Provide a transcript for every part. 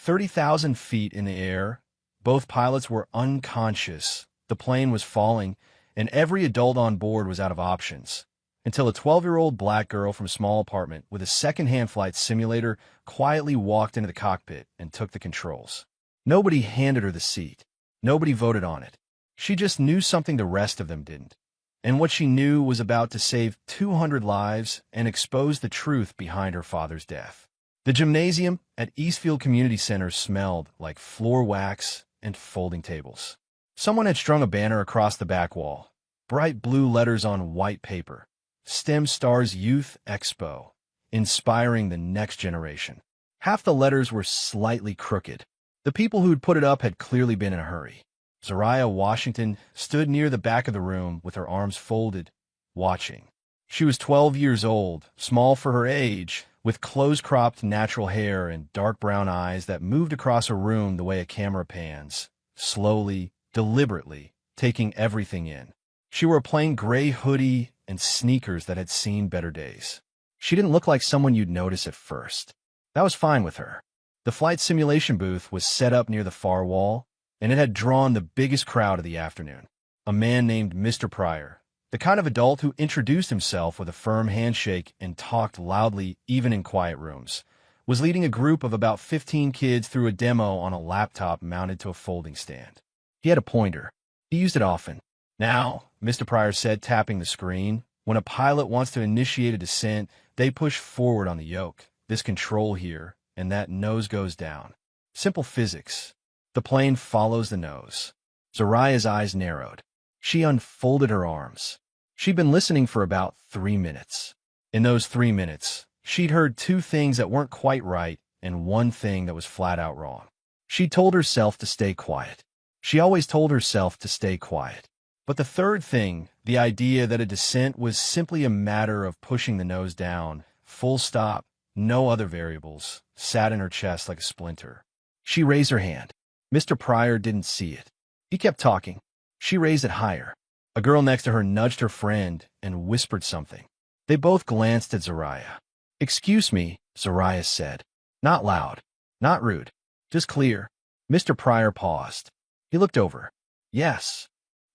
30,000 feet in the air, both pilots were unconscious. The plane was falling, and every adult on board was out of options, until a 12-year-old black girl from a small apartment with a second-hand flight simulator quietly walked into the cockpit and took the controls. Nobody handed her the seat. Nobody voted on it. She just knew something the rest of them didn't. And what she knew was about to save 200 lives and expose the truth behind her father's death. The gymnasium at Eastfield Community Center smelled like floor wax and folding tables. Someone had strung a banner across the back wall, bright blue letters on white paper. STEM Stars Youth Expo, inspiring the next generation. Half the letters were slightly crooked. The people who'd put it up had clearly been in a hurry. Zariah Washington stood near the back of the room with her arms folded, watching. She was 12 years old, small for her age, with close-cropped natural hair and dark brown eyes that moved across a room the way a camera pans, slowly, deliberately, taking everything in. She wore a plain gray hoodie and sneakers that had seen better days. She didn't look like someone you'd notice at first. That was fine with her. The flight simulation booth was set up near the far wall, and it had drawn the biggest crowd of the afternoon. A man named Mr. Pryor, the kind of adult who introduced himself with a firm handshake and talked loudly even in quiet rooms, was leading a group of about 15 kids through a demo on a laptop mounted to a folding stand. He had a pointer. He used it often. "Now," Mr. Pryor said, tapping the screen, "when a pilot wants to initiate a descent, they push forward on the yoke, this control here, and that nose goes down. Simple physics. The plane follows the nose." Zariah's eyes narrowed. She unfolded her arms. She'd been listening for about 3 minutes. In those 3 minutes, she'd heard 2 things that weren't quite right and 1 thing that was flat out wrong. She told herself to stay quiet. She always told herself to stay quiet. But the third thing, the idea that a descent was simply a matter of pushing the nose down, full stop, no other variables, sat in her chest like a splinter. She raised her hand. Mr. Pryor didn't see it. He kept talking. She raised it higher. A girl next to her nudged her friend and whispered something. They both glanced at Zariah. "Excuse me," Zariah said. Not loud, not rude, just clear. Mr. Pryor paused. He looked over. "Yes.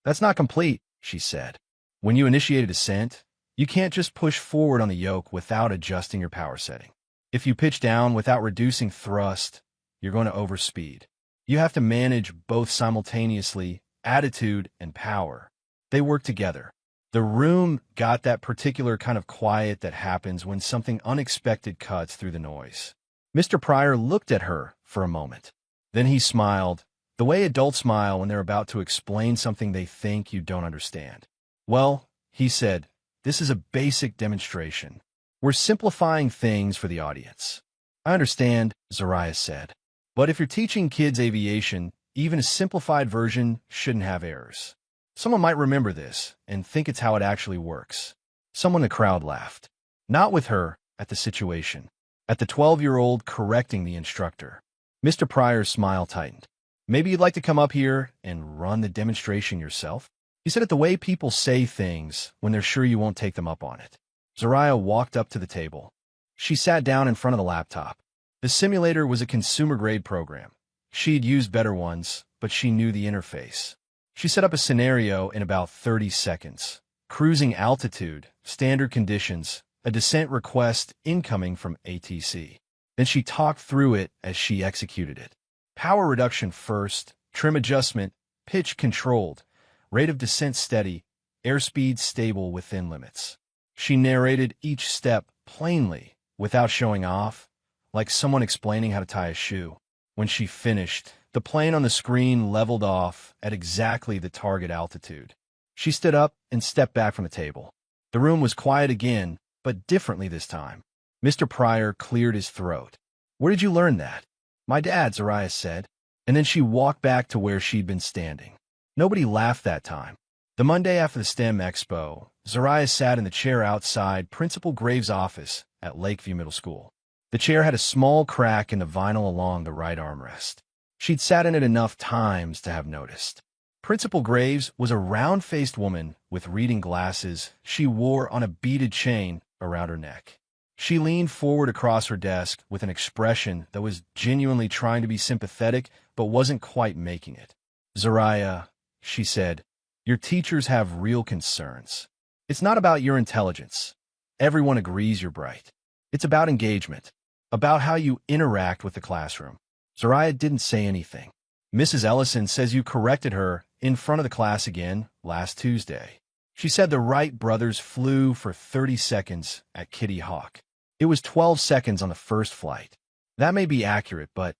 That's not complete," she said. "When you initiate a descent, you can't just push forward on the yoke without adjusting your power setting. If you pitch down without reducing thrust, you're going to overspeed. You have to manage both simultaneously, attitude and power. They work together." The room got that particular kind of quiet that happens when something unexpected cuts through the noise. Mr. Pryor looked at her for a moment. Then he smiled, the way adults smile when they're about to explain something they think you don't understand. "Well," he said, "this is a basic demonstration. We're simplifying things for the audience." "I understand," Zariah said. "But if you're teaching kids aviation, even a simplified version shouldn't have errors. Someone might remember this and think it's how it actually works." Someone in the crowd laughed. Not with her, at the situation. At the 12-year-old correcting the instructor. Mr. Pryor's smile tightened. "Maybe you'd like to come up here and run the demonstration yourself?" He said it the way people say things when they're sure you won't take them up on it. Zariah walked up to the table. She sat down in front of the laptop. The simulator was a consumer-grade program. She'd used better ones, but she knew the interface. She set up a scenario in about 30 seconds. Cruising altitude, standard conditions, a descent request incoming from ATC. Then she talked through it as she executed it. Power reduction first, trim adjustment, pitch controlled, rate of descent steady, airspeed stable within limits. She narrated each step plainly, without showing off, like someone explaining how to tie a shoe. When she finished, the plane on the screen leveled off at exactly the target altitude. She stood up and stepped back from the table. The room was quiet again, but differently this time. Mr. Pryor cleared his throat. "Where did you learn that?" "My dad," Zariah said, and then she walked back to where she'd been standing. Nobody laughed that time. The Monday after the STEM Expo, Zariah sat in the chair outside Principal Graves' office at Lakeview Middle School. The chair had a small crack in the vinyl along the right armrest. She'd sat in it enough times to have noticed. Principal Graves was a round-faced woman with reading glasses she wore on a beaded chain around her neck. She leaned forward across her desk with an expression that was genuinely trying to be sympathetic but wasn't quite making it. "Zariah," she said, "your teachers have real concerns. It's not about your intelligence. Everyone agrees you're bright. It's about engagement, about how you interact with the classroom." Zariah didn't say anything. "Mrs. Ellison says you corrected her in front of the class again last Tuesday. She said the Wright brothers flew for 30 seconds at Kitty Hawk. It was 12 seconds on the first flight. That may be accurate, but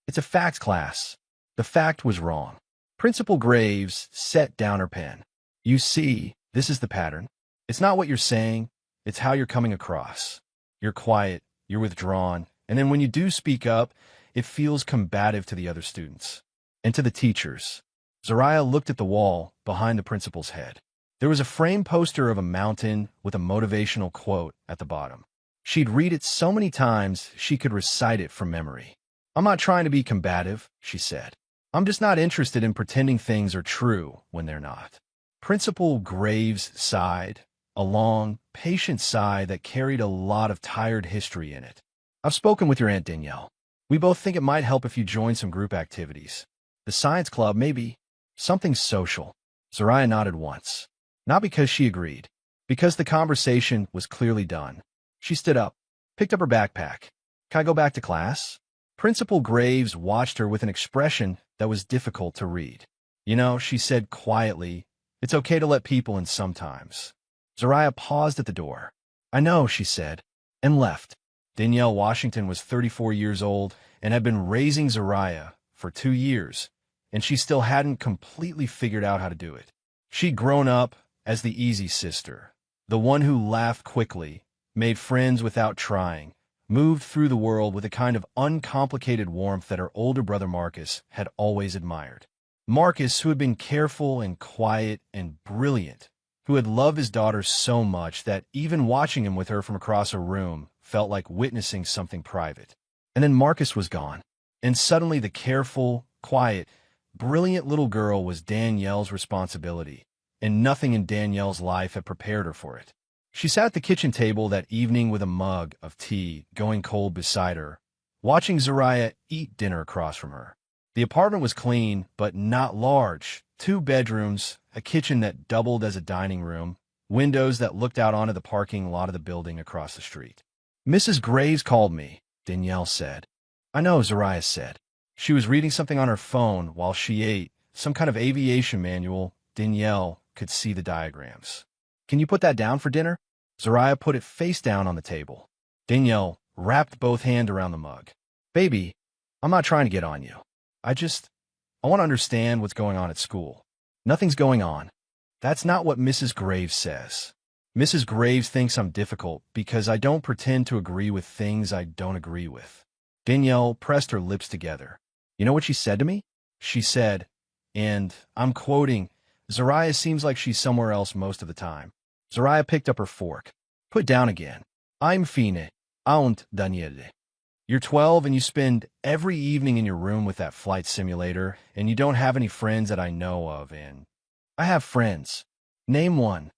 it's a facts class. The fact was wrong." Principal Graves set down her pen. "You see, this is the pattern. It's not what you're saying, it's how you're coming across. You're quiet, you're withdrawn, and then when you do speak up, it feels combative to the other students and to the teachers." Zariah looked at the wall behind the principal's head. There was a framed poster of a mountain with a motivational quote at the bottom. She'd read it so many times she could recite it from memory. "I'm not trying to be combative," she said. "I'm just not interested in pretending things are true when they're not." Principal Graves sighed, a long, patient sigh that carried a lot of tired history in it. "I've spoken with your Aunt Danielle. We both think it might help if you join some group activities. The science club, maybe. Something social." Zariah nodded once. Not because she agreed, because the conversation was clearly done. She stood up, picked up her backpack. "Can I go back to class?" Principal Graves watched her with an expression that was difficult to read. "You know," she said quietly, "it's okay to let people in sometimes." Zariah paused at the door. "I know," she said, and left. Danielle Washington was 34 years old and had been raising Zariah for 2 years, and she still hadn't completely figured out how to do it. She'd grown up as the easy sister, the one who laughed quickly, made friends without trying, moved through the world with a kind of uncomplicated warmth that her older brother Marcus had always admired. Marcus, who had been careful and quiet and brilliant, who had loved his daughter so much that even watching him with her from across a room felt like witnessing something private. And then Marcus was gone, and suddenly the careful, quiet, brilliant little girl was Danielle's responsibility, and nothing in Danielle's life had prepared her for it. She sat at the kitchen table that evening with a mug of tea going cold beside her, watching Zariah eat dinner across from her. The apartment was clean, but not large. 2 bedrooms, a kitchen that doubled as a dining room, windows that looked out onto the parking lot of the building across the street. "Mrs. Graves called me," Danielle said. "I know," Zariah said. She was reading something on her phone while she ate, some kind of aviation manual. Danielle could see the diagrams. "Can you put that down for dinner?" Zariah put it face down on the table. Danielle wrapped both hands around the mug. "Baby, I'm not trying to get on you. I want to understand what's going on at school." "Nothing's going on." "That's not what Mrs. Graves says. Mrs. Graves thinks I'm difficult because I don't pretend to agree with things I don't agree with." Danielle pressed her lips together. "You know what she said to me?" She said, and I'm quoting, "Zariah seems like she's somewhere else most of the time." Zariah picked up her fork. "Put down again. I'm fine. Aunt Daniele. You're 12 and you spend every evening in your room with that flight simulator, and you don't have any friends that I know of, and I have friends. Name one."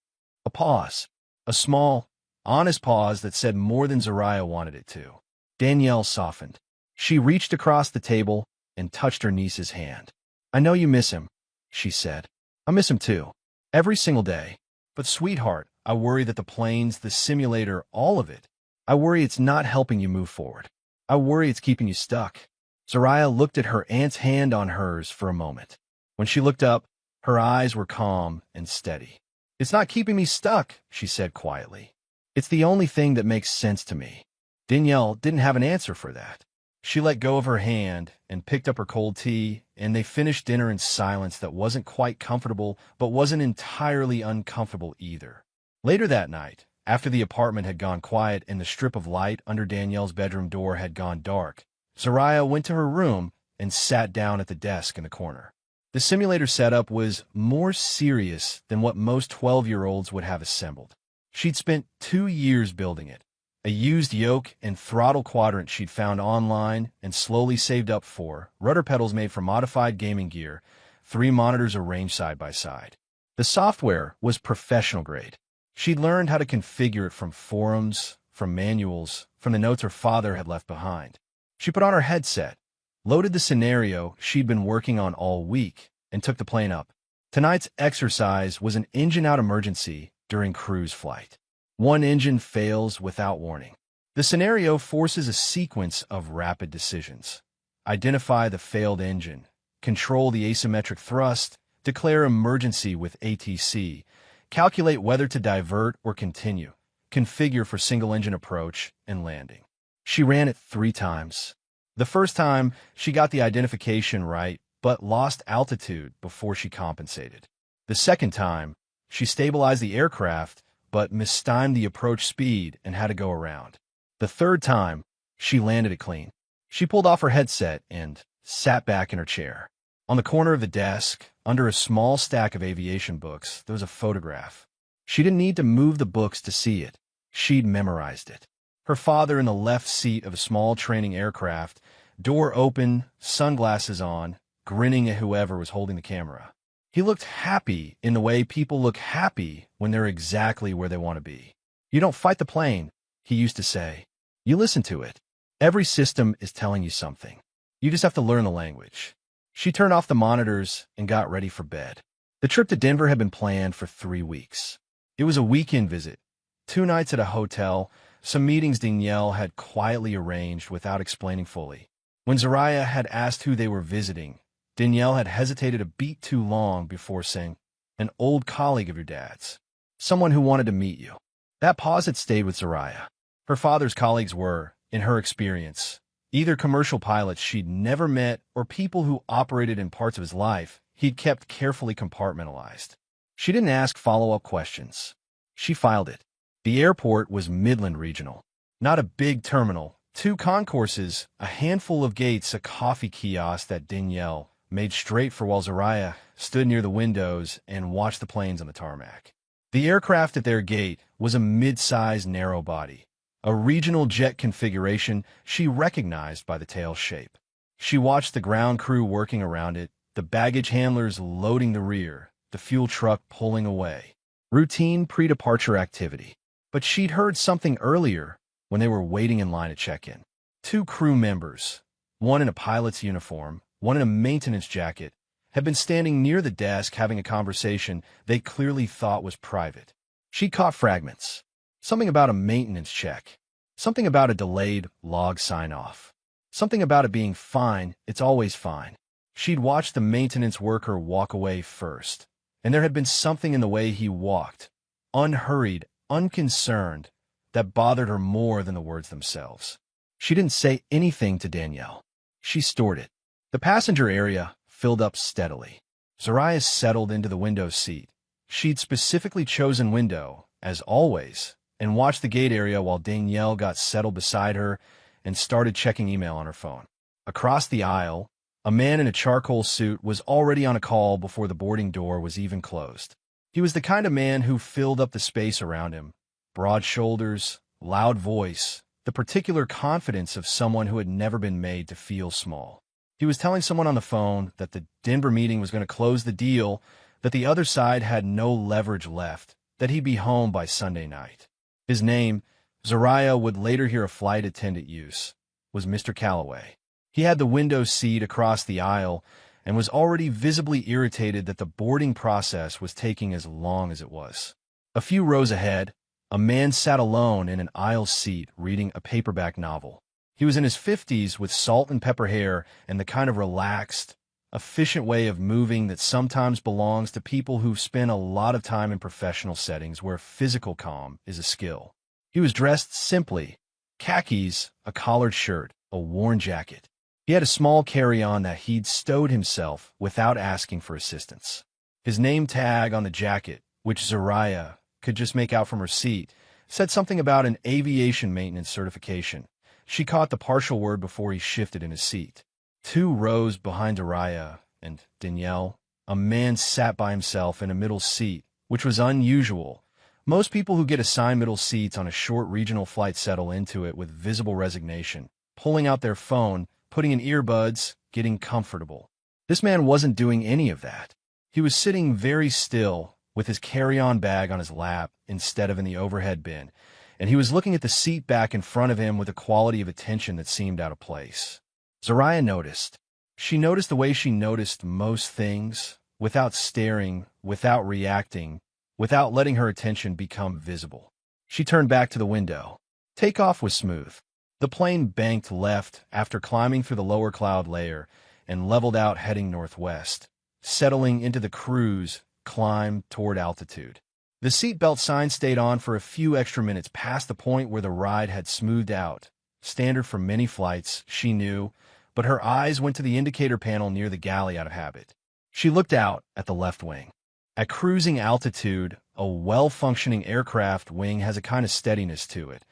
A pause. A small, honest pause that said more than Zariah wanted it to. Danielle softened. She reached across the table and touched her niece's hand. "I know you miss him," she said. "I miss him too. Every single day. But sweetheart, I worry that the planes, the simulator, all of it, I worry it's not helping you move forward. I worry it's keeping you stuck." Zariah looked at her aunt's hand on hers for a moment. When she looked up, her eyes were calm and steady. "It's not keeping me stuck," she said quietly. "It's the only thing that makes sense to me." Danielle didn't have an answer for that. She let go of her hand and picked up her cold tea, and they finished dinner in silence that wasn't quite comfortable, but wasn't entirely uncomfortable either. Later that night, after the apartment had gone quiet and the strip of light under Danielle's bedroom door had gone dark, Zariah went to her room and sat down at the desk in the corner. The simulator setup was more serious than what most 12-year-olds would have assembled. She'd spent 2 years building it, a used yoke and throttle quadrant she'd found online and slowly saved up for, rudder pedals made from modified gaming gear, 3 monitors arranged side by side. The software was professional grade. She'd learned how to configure it from forums, from manuals, from the notes her father had left behind. She put on her headset, loaded the scenario she'd been working on all week, and took the plane up. Tonight's exercise was an engine-out emergency during cruise flight. One engine fails without warning. The scenario forces a sequence of rapid decisions. Identify the failed engine, control the asymmetric thrust, declare emergency with ATC, calculate whether to divert or continue, configure for single-engine approach and landing. She ran it 3 times. The first time, she got the identification right, but lost altitude before she compensated. The second time, she stabilized the aircraft, but mistimed the approach speed and had to go around. The third time, she landed it clean. She pulled off her headset and sat back in her chair. On the corner of the desk, under a small stack of aviation books, there was a photograph. She didn't need to move the books to see it. She'd memorized it. Her father in the left seat of a small training aircraft, door open, sunglasses on, grinning at whoever was holding the camera. He looked happy in the way people look happy when they're exactly where they want to be. You don't fight the plane, he used to say. You listen to it. Every system is telling you something. You just have to learn the language. She turned off the monitors and got ready for bed. The trip to Denver had been planned for 3 weeks. It was a weekend visit, 2 nights at a hotel, some meetings Danielle had quietly arranged without explaining fully. When Zariah had asked who they were visiting, Danielle had hesitated a beat too long before saying, "An old colleague of your dad's. Someone who wanted to meet you." That pause had stayed with Zariah. Her father's colleagues were, in her experience, either commercial pilots she'd never met or people who operated in parts of his life he'd kept carefully compartmentalized. She didn't ask follow-up questions. She filed it. The airport was Midland Regional. Not a big terminal, 2 concourses, a handful of gates, a coffee kiosk that Danielle made straight for while Zariah stood near the windows and watched the planes on the tarmac. The aircraft at their gate was a mid-sized narrow body, a regional jet configuration she recognized by the tail shape. She watched the ground crew working around it, the baggage handlers loading the rear, the fuel truck pulling away. Routine pre-departure activity. But she'd heard something earlier when they were waiting in line to check in. 2 crew members, one in a pilot's uniform, one in a maintenance jacket, had been standing near the desk having a conversation they clearly thought was private. She caught fragments. Something about a maintenance check. Something about a delayed log sign-off. Something about it being fine, it's always fine. She'd watched the maintenance worker walk away first, and there had been something in the way he walked, unhurried, unconcerned, that bothered her more than the words themselves. She didn't say anything to Danielle. She stored it. The passenger area filled up steadily. Zariah settled into the window seat. She'd specifically chosen window, as always, and watched the gate area while Danielle got settled beside her and started checking email on her phone. Across the aisle, a man in a charcoal suit was already on a call before the boarding door was even closed. He was the kind of man who filled up the space around him. Broad shoulders, loud voice, the particular confidence of someone who had never been made to feel small. He was telling someone on the phone that the Denver meeting was going to close the deal, that the other side had no leverage left, that he'd be home by Sunday night. His name, Zariah would later hear a flight attendant use, was Mr. Calloway. He had the window seat across the aisle and was already visibly irritated that the boarding process was taking as long as it was. A few rows ahead, a man sat alone in an aisle seat reading a paperback novel. He was in his 50s with salt and pepper hair and the kind of relaxed, efficient way of moving that sometimes belongs to people who've spent a lot of time in professional settings where physical calm is a skill. He was dressed simply, khakis, a collared shirt, a worn jacket. He had a small carry-on that he'd stowed himself without asking for assistance. His name tag on the jacket, which Zariah could just make out from her seat, said something about an aviation maintenance certification. She caught the partial word before he shifted in his seat. 2 rows behind Zariah and Danielle, a man sat by himself in a middle seat, which was unusual. Most people who get assigned middle seats on a short regional flight settle into it with visible resignation, pulling out their phone, putting in earbuds, getting comfortable. This man wasn't doing any of that. He was sitting very still, with his carry-on bag on his lap instead of in the overhead bin, and he was looking at the seat back in front of him with a quality of attention that seemed out of place. Zariah noticed. She noticed the way she noticed most things, without staring, without reacting, without letting her attention become visible. She turned back to the window. Takeoff was smooth. The plane banked left after climbing through the lower cloud layer and leveled out heading northwest, settling into the cruise climb toward altitude. The seatbelt sign stayed on for a few extra minutes past the point where the ride had smoothed out, standard for many flights, she knew, but her eyes went to the indicator panel near the galley out of habit. She looked out at the left wing. At cruising altitude, a well-functioning aircraft wing has a kind of steadiness to it.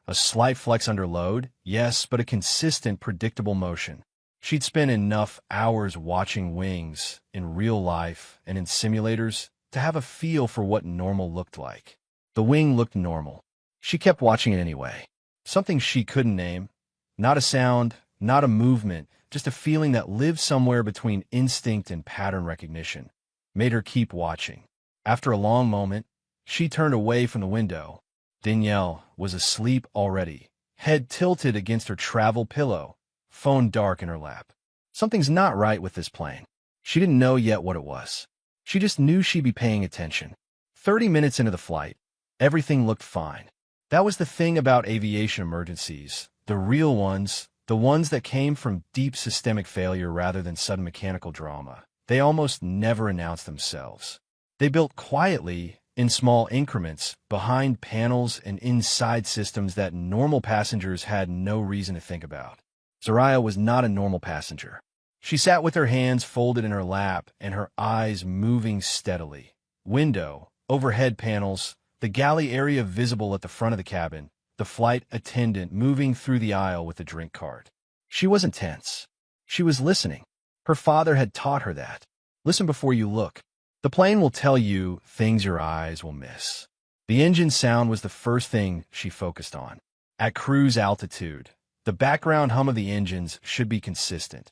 A slight flex under load, yes, but a consistent, predictable motion. She'd spent enough hours watching wings, in real life and in simulators, to have a feel for what normal looked like. The wing looked normal. She kept watching it anyway. Something she couldn't name. Not a sound, not a movement, just a feeling that lived somewhere between instinct and pattern recognition. Made her keep watching. After a long moment, she turned away from the window. Danielle was asleep already, head tilted against her travel pillow, phone dark in her lap. Something's not right with this plane. She didn't know yet what it was. She just knew she'd be paying attention. 30 minutes into the flight, everything looked fine. That was the thing about aviation emergencies. The real ones, the ones that came from deep systemic failure rather than sudden mechanical drama. They almost never announced themselves. They built quietly, in small increments, behind panels and inside systems that normal passengers had no reason to think about. Zariah was not a normal passenger. She sat with her hands folded in her lap and her eyes moving steadily. Window, overhead panels, the galley area visible at the front of the cabin, the flight attendant moving through the aisle with a drink cart. She wasn't tense. She was listening. Her father had taught her that. Listen before you look. The plane will tell you things your eyes will miss. The engine sound was the first thing she focused on. At cruise altitude, the background hum of the engines should be consistent.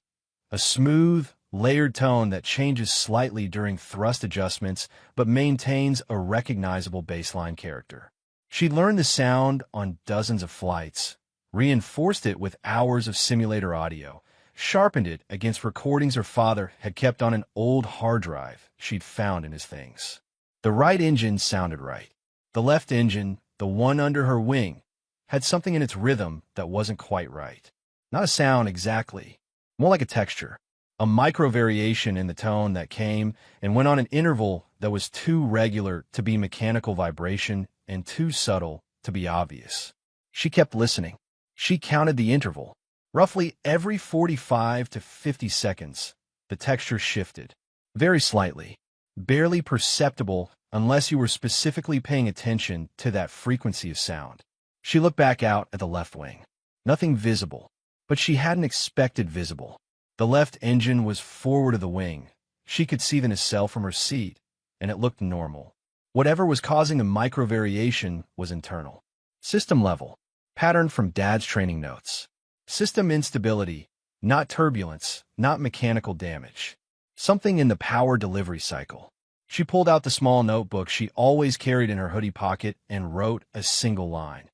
A smooth, layered tone that changes slightly during thrust adjustments but maintains a recognizable baseline character. She learned the sound on dozens of flights, reinforced it with hours of simulator audio, sharpened it against recordings her father had kept on an old hard drive she'd found in his things. The right engine sounded right. The left engine, the one under her wing, had something in its rhythm that wasn't quite right. Not a sound exactly, more like a texture, a micro-variation in the tone that came and went on an interval that was too regular to be mechanical vibration and too subtle to be obvious. She kept listening. She counted the interval. Roughly every 45 to 50 seconds, the texture shifted. Very slightly. Barely perceptible unless you were specifically paying attention to that frequency of sound. She looked back out at the left wing. Nothing visible, but she hadn't expected visible. The left engine was forward of the wing. She could see the nacelle from her seat, and it looked normal. Whatever was causing the micro-variation was internal. System level. Pattern from Dad's training notes. System instability, not turbulence, not mechanical damage. Something in the power delivery cycle. She pulled out the small notebook she always carried in her hoodie pocket and wrote a single line.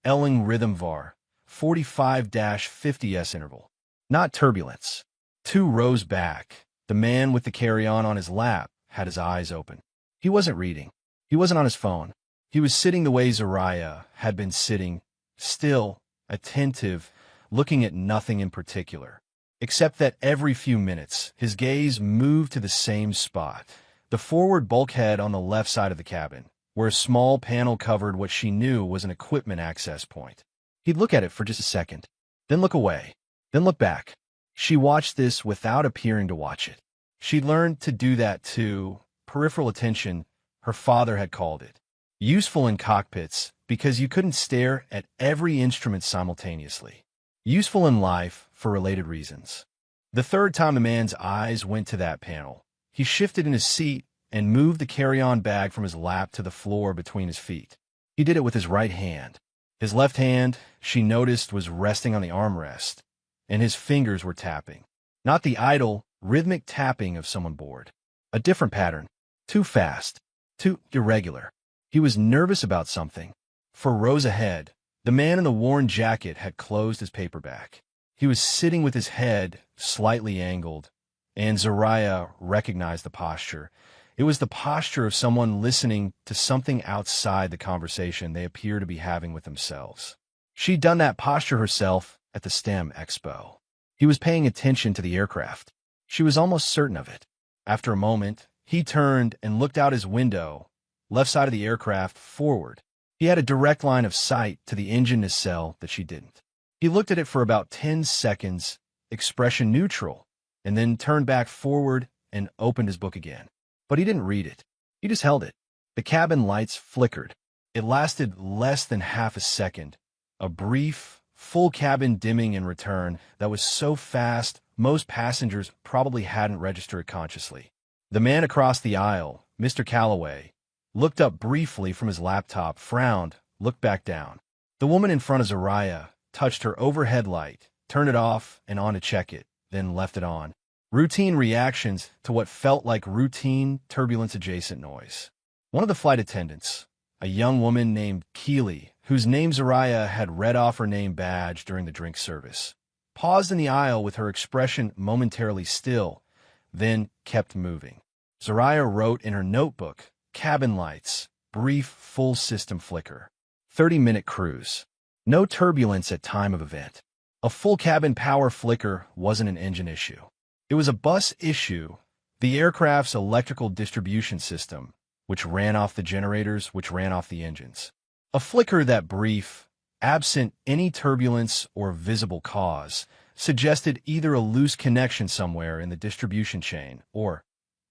Elling Rhythm VAR, 45-50s interval. Not turbulence. 2 rows back, the man with the carry-on on his lap had his eyes open. He wasn't reading. He wasn't on his phone. He was sitting the way Zariah had been sitting, still, attentive, looking at nothing in particular, except that every few minutes, his gaze moved to the same spot, the forward bulkhead on the left side of the cabin, where a small panel covered what she knew was an equipment access point. He'd look at it for just a second, then look away, then look back. She watched this without appearing to watch it. She'd learned to do that too, peripheral attention, her father had called it. Useful in cockpits because you couldn't stare at every instrument simultaneously. Useful in life for related reasons. The third time the man's eyes went to that panel, he shifted in his seat and moved the carry-on bag from his lap to the floor between his feet. He did it with his right hand. His left hand, she noticed, was resting on the armrest, and his fingers were tapping. Not the idle, rhythmic tapping of someone bored. A different pattern. Too fast. Too irregular. He was nervous about something. For rows ahead, the man in the worn jacket had closed his paperback. He was sitting with his head slightly angled, and Zariah recognized the posture. It was the posture of someone listening to something outside the conversation they appear to be having with themselves. She'd done that posture herself at the STEM Expo. He was paying attention to the aircraft. She was almost certain of it. After a moment, he turned and looked out his window, left side of the aircraft, forward. He had a direct line of sight to the engine nacelle that she didn't. He looked at it for about 10 seconds, expression neutral, and then turned back forward and opened his book again. But he didn't read it. He just held it. The cabin lights flickered. It lasted less than half a second. A brief, full cabin dimming in return that was so fast most passengers probably hadn't registered consciously. The man across the aisle, Mr. Calloway, looked up briefly from his laptop, frowned, looked back down. The woman in front of Zariah touched her overhead light, turned it off and on to check it, then left it on. Routine reactions to what felt like routine turbulence-adjacent noise. One of the flight attendants, a young woman named Keely, whose name Zariah had read off her name badge during the drink service, paused in the aisle with her expression momentarily still, then kept moving. Zariah wrote in her notebook, cabin lights, brief full system flicker. 30-minute cruise. No turbulence at time of event. A full cabin power flicker wasn't an engine issue. It was a bus issue, the aircraft's electrical distribution system, which ran off the generators, which ran off the engines. A flicker that brief, absent any turbulence or visible cause, suggested either a loose connection somewhere in the distribution chain or,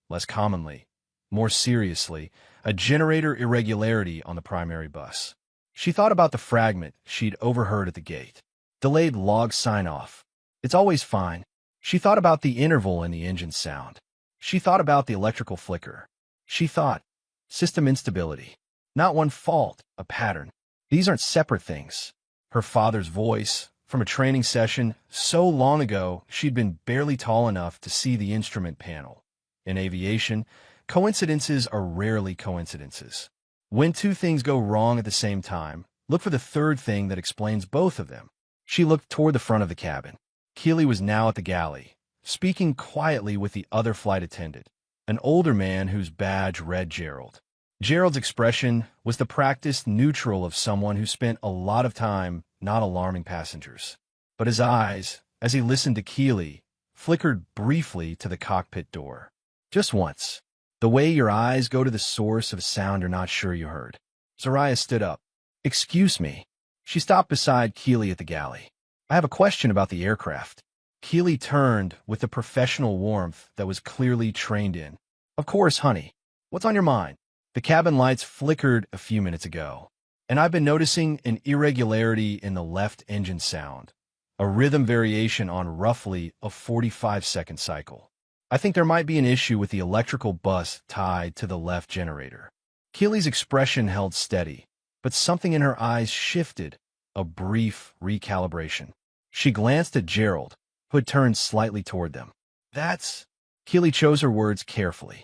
less commonly, more seriously, a generator irregularity on the primary bus. She thought about the fragment she'd overheard at the gate. Delayed log sign-off. It's always fine. She thought about the interval in the engine sound. She thought about the electrical flicker. She thought, system instability. Not one fault, a pattern. These aren't separate things. Her father's voice, from a training session so long ago she'd been barely tall enough to see the instrument panel. In aviation, coincidences are rarely coincidences. When two things go wrong at the same time, look for the third thing that explains both of them. She looked toward the front of the cabin. Keely was now at the galley, speaking quietly with the other flight attendant, an older man whose badge read Gerald. Gerald's expression was the practiced neutral of someone who spent a lot of time not alarming passengers. But his eyes, as he listened to Keely, flickered briefly to the cockpit door. Just once. The way your eyes go to the source of a sound you're not sure you heard. Zariah stood up. Excuse me. She stopped beside Keely at the galley. I have a question about the aircraft. Keely turned with the professional warmth that was clearly trained in. Of course, honey. What's on your mind? The cabin lights flickered a few minutes ago, and I've been noticing an irregularity in the left engine sound, a rhythm variation on roughly a 45-second cycle. I think there might be an issue with the electrical bus tied to the left generator. Keely's expression held steady, but something in her eyes shifted, a brief recalibration. She glanced at Gerald, who had turned slightly toward them. That's... Keely chose her words carefully.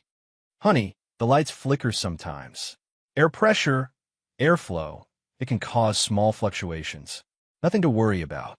Honey, the lights flicker sometimes. Air pressure, airflow, it can cause small fluctuations. Nothing to worry about.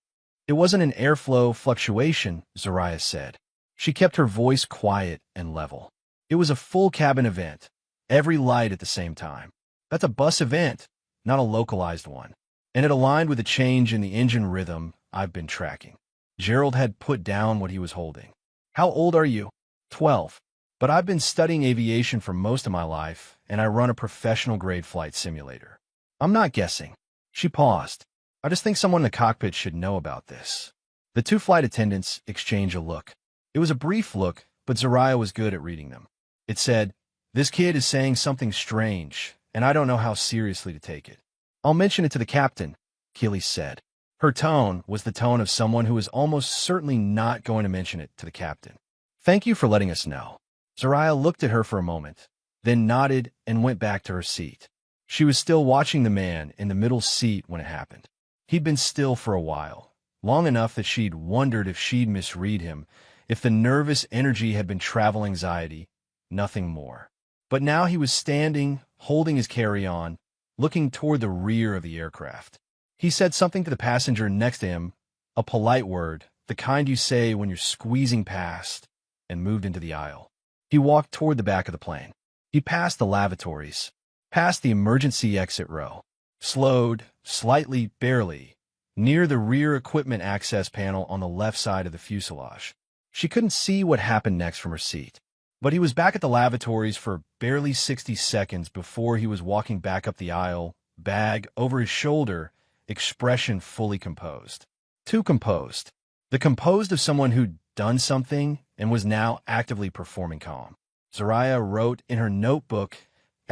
It wasn't an airflow fluctuation, Zariah said. She kept her voice quiet and level. It was a full cabin event, every light at the same time. That's a bus event, not a localized one. And it aligned with a change in the engine rhythm I've been tracking. Gerald had put down what he was holding. How old are you? 12. But I've been studying aviation for most of my life, and I run a professional-grade flight simulator. I'm not guessing. She paused. I just think someone in the cockpit should know about this. The two flight attendants exchanged a look. It was a brief look, but Zariah was good at reading them. It said, this kid is saying something strange, and I don't know how seriously to take it. I'll mention it to the captain, Keely said. Her tone was the tone of someone who was almost certainly not going to mention it to the captain. Thank you for letting us know. Zariah looked at her for a moment, then nodded and went back to her seat. She was still watching the man in the middle seat when it happened. He'd been still for a while, long enough that she'd wondered if she'd misread him, if the nervous energy had been travel anxiety, nothing more. But now he was standing, holding his carry-on, looking toward the rear of the aircraft. He said something to the passenger next to him, a polite word, the kind you say when you're squeezing past, and moved into the aisle. He walked toward the back of the plane. He passed the lavatories, past the emergency exit row, slowed, slightly, barely, near the rear equipment access panel on the left side of the fuselage. She couldn't see what happened next from her seat, but he was back at the lavatories for barely 60 seconds before he was walking back up the aisle, bag over his shoulder, expression fully composed. Too composed. The composed of someone who'd done something and was now actively performing calm. Zoraya wrote in her notebook,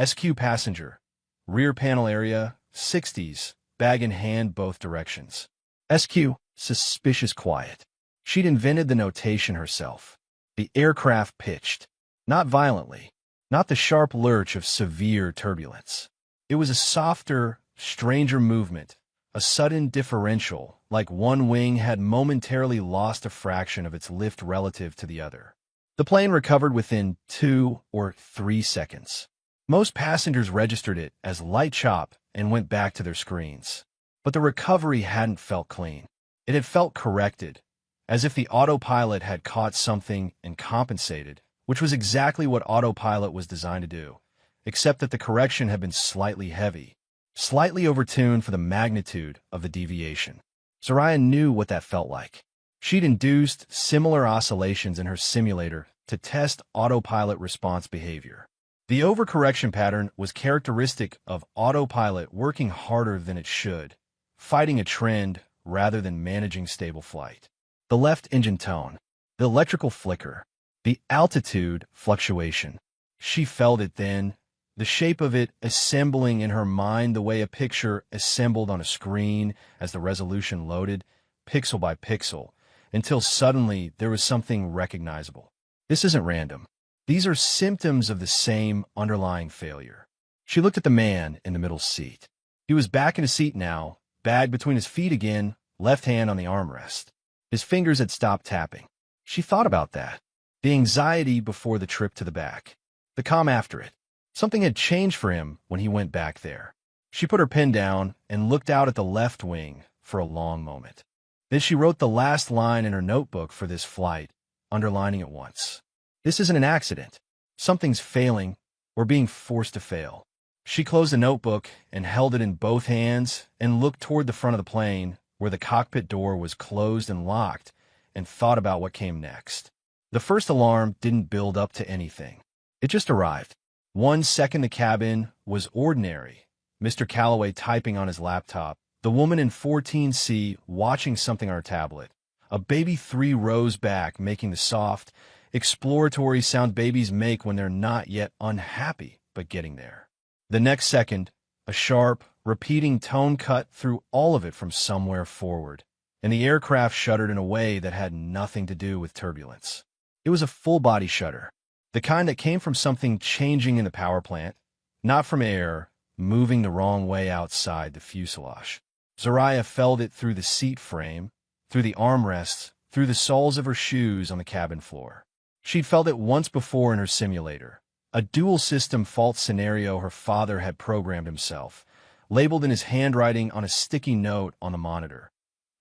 SQ passenger, rear panel area, 60s, bag in hand both directions. SQ, suspicious quiet. She'd invented the notation herself. The aircraft pitched. Not violently. Not the sharp lurch of severe turbulence. It was a softer, stranger movement, a sudden differential, like one wing had momentarily lost a fraction of its lift relative to the other. The plane recovered within 2 or 3 seconds. Most passengers registered it as light chop and went back to their screens. But the recovery hadn't felt clean. It had felt corrected, as if the autopilot had caught something and compensated, which was exactly what autopilot was designed to do, except that the correction had been slightly heavy, slightly overtuned for the magnitude of the deviation. Zoraya knew what that felt like. She'd induced similar oscillations in her simulator to test autopilot response behavior. The overcorrection pattern was characteristic of autopilot working harder than it should, fighting a trend rather than managing stable flight. The left engine tone, the electrical flicker, the altitude fluctuation. She felt it then, the shape of it assembling in her mind the way a picture assembled on a screen as the resolution loaded, pixel by pixel, until suddenly there was something recognizable. This isn't random. These are symptoms of the same underlying failure. She looked at the man in the middle seat. He was back in his seat now, bag between his feet again, left hand on the armrest. His fingers had stopped tapping. She thought about that. The anxiety before the trip to the back. The calm after it. Something had changed for him when he went back there. She put her pen down and looked out at the left wing for a long moment. Then she wrote the last line in her notebook for this flight, underlining it once. This isn't an accident. Something's failing. We're being forced to fail. She closed the notebook and held it in both hands and looked toward the front of the plane, where the cockpit door was closed and locked, and thought about what came next. The first alarm didn't build up to anything. It just arrived. 1 second the cabin was ordinary. Mr. Calloway typing on his laptop, the woman in 14C watching something on her tablet, a baby 3 rows back making the soft, exploratory sound babies make when they're not yet unhappy, but getting there. The next second, a sharp, repeating tone cut through all of it from somewhere forward, and the aircraft shuddered in a way that had nothing to do with turbulence. It was a full-body shudder, the kind that came from something changing in the power plant, not from air moving the wrong way outside the fuselage. Zoraya felt it through the seat frame, through the armrests, through the soles of her shoes on the cabin floor. She'd felt it once before in her simulator, a dual-system fault scenario her father had programmed himself, labeled in his handwriting on a sticky note on the monitor.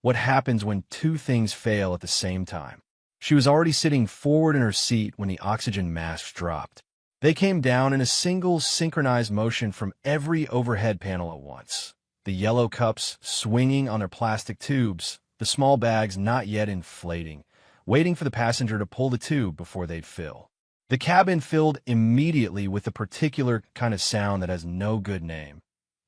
What happens when 2 things fail at the same time? She was already sitting forward in her seat when the oxygen masks dropped. They came down in a single synchronized motion from every overhead panel at once. The yellow cups swinging on their plastic tubes, the small bags not yet inflating, waiting for the passenger to pull the tube before they'd fill. The cabin filled immediately with a particular kind of sound that has no good name.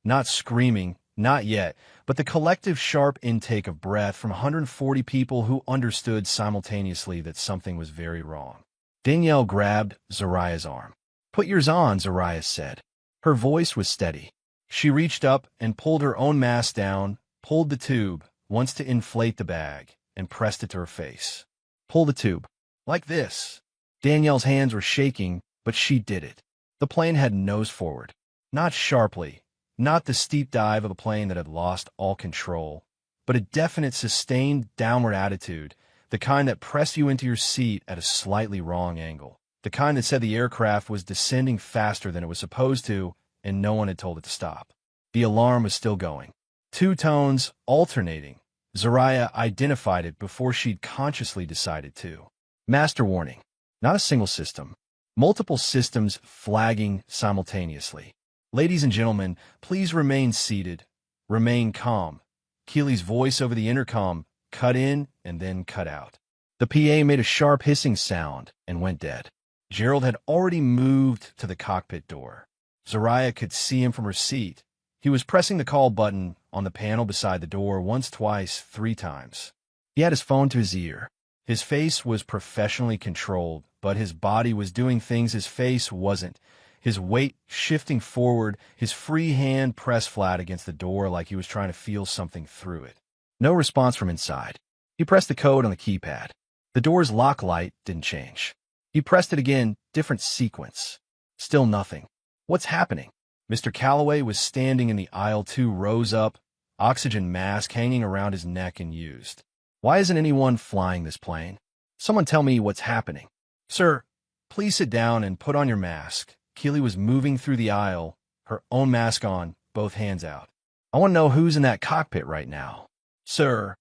Not screaming, not yet, but the collective sharp intake of breath from 140 people who understood simultaneously that something was very wrong. Danielle grabbed Zoraya's arm. "Put yours on," Zoraya said. Her voice was steady. She reached up and pulled her own mask down, pulled the tube, once to inflate the bag, and pressed it to her face. "Pull the tube. Like this." Danielle's hands were shaking, but she did it. The plane had nose forward. Not sharply, not the steep dive of a plane that had lost all control, but a definite sustained downward attitude, the kind that pressed you into your seat at a slightly wrong angle, the kind that said the aircraft was descending faster than it was supposed to, and no one had told it to stop. The alarm was still going. Two tones alternating. Zariah identified it before she'd consciously decided to. Master warning. Not a single system. Multiple systems flagging simultaneously. Ladies and gentlemen, please remain seated. Remain calm. Keely's voice over the intercom cut in and then cut out. The PA made a sharp hissing sound and went dead. Gerald had already moved to the cockpit door. Zariah could see him from her seat. He was pressing the call button on the panel beside the door once, twice, 3 times. He had his phone to his ear. His face was professionally controlled, but his body was doing things his face wasn't. His weight shifting forward, his free hand pressed flat against the door like he was trying to feel something through it. No response from inside. He pressed the code on the keypad. The door's lock light didn't change. He pressed it again, different sequence. Still nothing. What's happening? Mr. Calloway was standing in the aisle 2 rows up, oxygen mask hanging around his neck and used. Why isn't anyone flying this plane? Someone tell me what's happening. Sir, please sit down and put on your mask. Keely was moving through the aisle, her own mask on, both hands out. I want to know who's in that cockpit right now. Sir.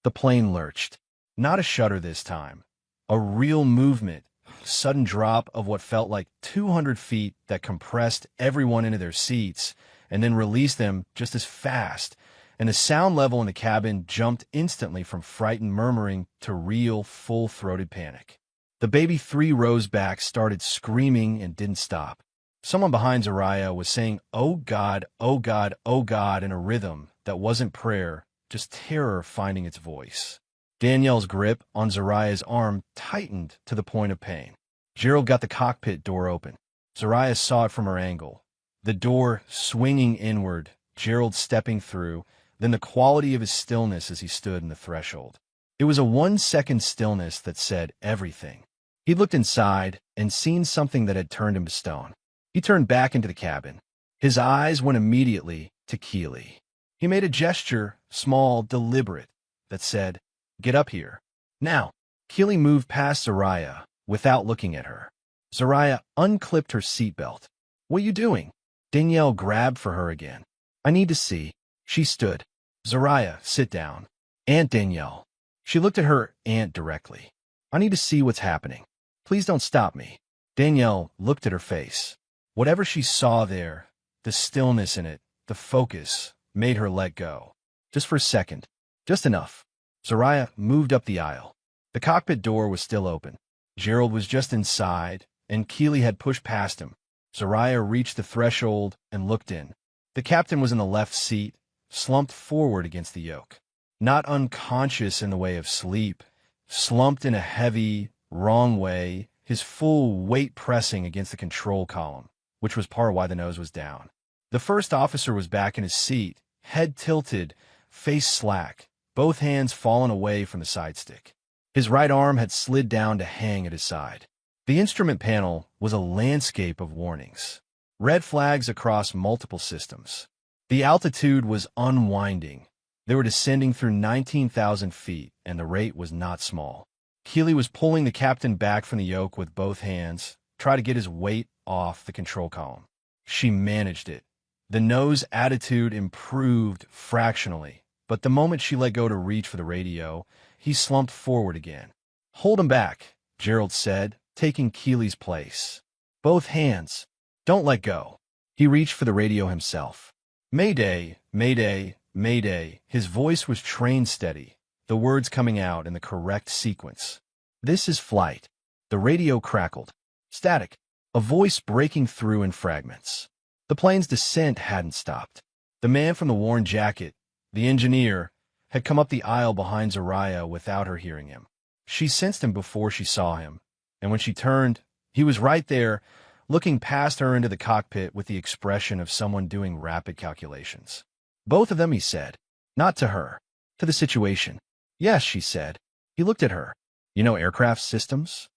The plane lurched. Not a shudder this time. A real movement. Sudden drop of what felt like 200 feet that compressed everyone into their seats and then released them just as fast, and the sound level in the cabin jumped instantly from frightened murmuring to real, full-throated panic. The baby 3 rows back started screaming and didn't stop. Someone behind Zariah was saying, "Oh God, oh God, oh God," in a rhythm that wasn't prayer, just terror finding its voice. Danielle's grip on Zariah's arm tightened to the point of pain. Gerald got the cockpit door open. Zariah saw it from her angle. The door swinging inward, Gerald stepping through, then the quality of his stillness as he stood in the threshold. It was a 1-second stillness that said everything. He looked inside and seen something that had turned him to stone. He turned back into the cabin. His eyes went immediately to Keely. He made a gesture, small, deliberate, that said, "Get up here. Now." Keely moved past Zariah without looking at her. Zariah unclipped her seatbelt. "What are you doing?" Danielle grabbed for her again. "I need to see." She stood. "Zariah, sit down." "Aunt Danielle." She looked at her aunt directly. "I need to see what's happening. Please don't stop me." Danielle looked at her face. Whatever she saw there, the stillness in it, the focus, made her let go. Just for a second. Just enough. Zariah moved up the aisle. The cockpit door was still open. Gerald was just inside, and Keely had pushed past him. Zariah reached the threshold and looked in. The captain was in the left seat, slumped forward against the yoke. Not unconscious in the way of sleep, slumped in a heavy, wrong way, his full weight pressing against the control column, which was part of why the nose was down. The first officer was back in his seat, head tilted, face slack, both hands fallen away from the side stick. His right arm had slid down to hang at his side. The instrument panel was a landscape of warnings. Red flags across multiple systems. The altitude was unwinding. They were descending through 19,000 feet, and the rate was not small. Keely was pulling the captain back from the yoke with both hands, trying to get his weight off the control column. She managed it. The nose attitude improved fractionally, but the moment she let go to reach for the radio, he slumped forward again. "Hold him back," Gerald said, taking Keely's place. "Both hands. Don't let go." He reached for the radio himself. "Mayday, mayday, mayday." His voice was train steady, the words coming out in the correct sequence. "This is flight." The radio crackled. Static. A voice breaking through in fragments. The plane's descent hadn't stopped. The man from the worn jacket, the engineer, had come up the aisle behind Zariah without her hearing him. She sensed him before she saw him, and when she turned, he was right there, looking past her into the cockpit with the expression of someone doing rapid calculations. "Both of them," he said. Not to her. To the situation. "Yes," she said. He looked at her. "You know aircraft systems?"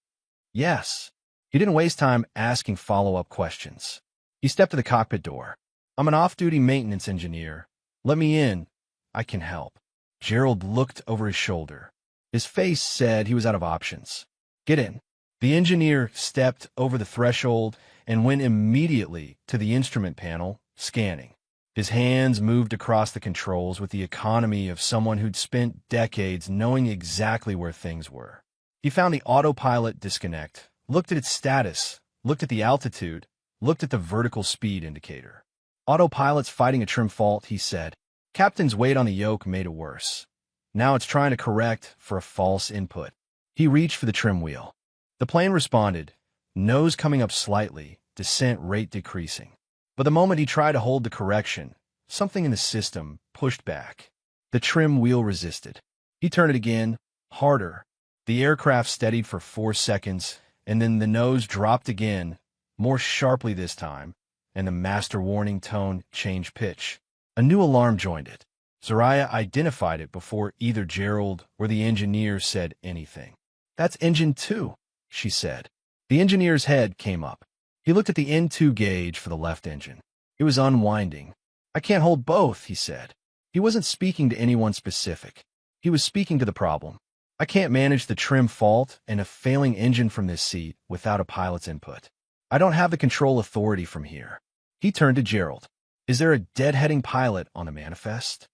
"Yes." He didn't waste time asking follow-up questions. He stepped to the cockpit door. "I'm an off-duty maintenance engineer. Let me in. I can help." Gerald looked over his shoulder. His face said he was out of options. "Get in." The engineer stepped over the threshold and went immediately to the instrument panel, scanning. His hands moved across the controls with the economy of someone who'd spent decades knowing exactly where things were. He found the autopilot disconnect, looked at its status, looked at the altitude, looked at the vertical speed indicator. Autopilot's fighting a trim fault, he said. Captain's weight on the yoke made it worse. Now it's trying to correct for a false input. He reached for the trim wheel. The plane responded, nose coming up slightly, descent rate decreasing. But the moment he tried to hold the correction, something in the system pushed back. The trim wheel resisted. He turned it again, harder. The aircraft steadied for 4 seconds, and then the nose dropped again, more sharply this time, and the master warning tone changed pitch. A new alarm joined it. Zariah identified it before either Gerald or the engineer said anything. "That's engine 2, she said. The engineer's head came up. He looked at the N2 gauge for the left engine. It was unwinding. "I can't hold both," he said. He wasn't speaking to anyone specific. He was speaking to the problem. "I can't manage the trim fault and a failing engine from this seat without a pilot's input. I don't have the control authority from here." He turned to Gerald. "Is there a deadheading pilot on the manifest?"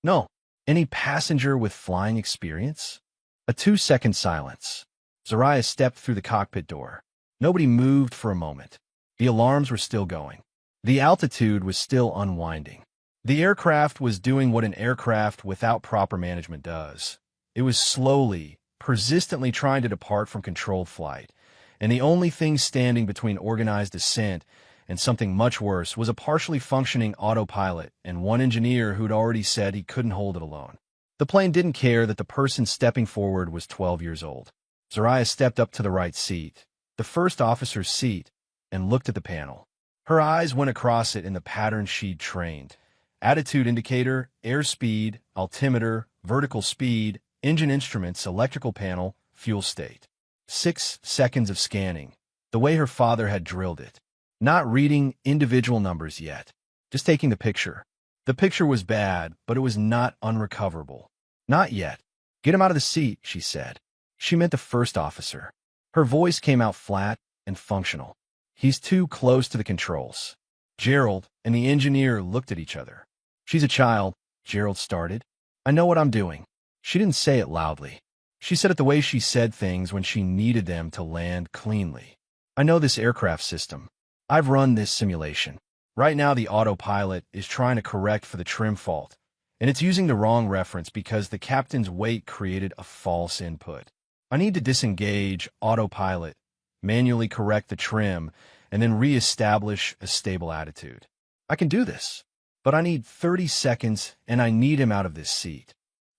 "No." "Any passenger with flying experience?" A 2-second silence. Zariah stepped through the cockpit door. Nobody moved for a moment. The alarms were still going. The altitude was still unwinding. The aircraft was doing what an aircraft without proper management does. It was slowly, persistently trying to depart from controlled flight, and the only thing standing between organized descent and something much worse was a partially functioning autopilot and one engineer who'd already said he couldn't hold it alone. The plane didn't care that the person stepping forward was 12 years old. Zariah stepped up to the right seat, the first officer's seat, and looked at the panel. Her eyes went across it in the pattern she'd trained. Attitude indicator, airspeed, altimeter, vertical speed, engine instruments, electrical panel, fuel state. 6 seconds of scanning, the way her father had drilled it. Not reading individual numbers yet, just taking the picture. The picture was bad, but it was not unrecoverable. "Not yet. Get him out of the seat," she said. She meant the first officer. Her voice came out flat and functional. "He's too close to the controls." Gerald and the engineer looked at each other. "She's a child," Gerald started. "I know what I'm doing." She didn't say it loudly. She said it the way she said things when she needed them to land cleanly. "I know this aircraft system. I've run this simulation. Right now the autopilot is trying to correct for the trim fault, and it's using the wrong reference because the captain's weight created a false input. I need to disengage autopilot, manually correct the trim, and then re-establish a stable attitude. I can do this, but I need 30 seconds, and I need him out of this seat."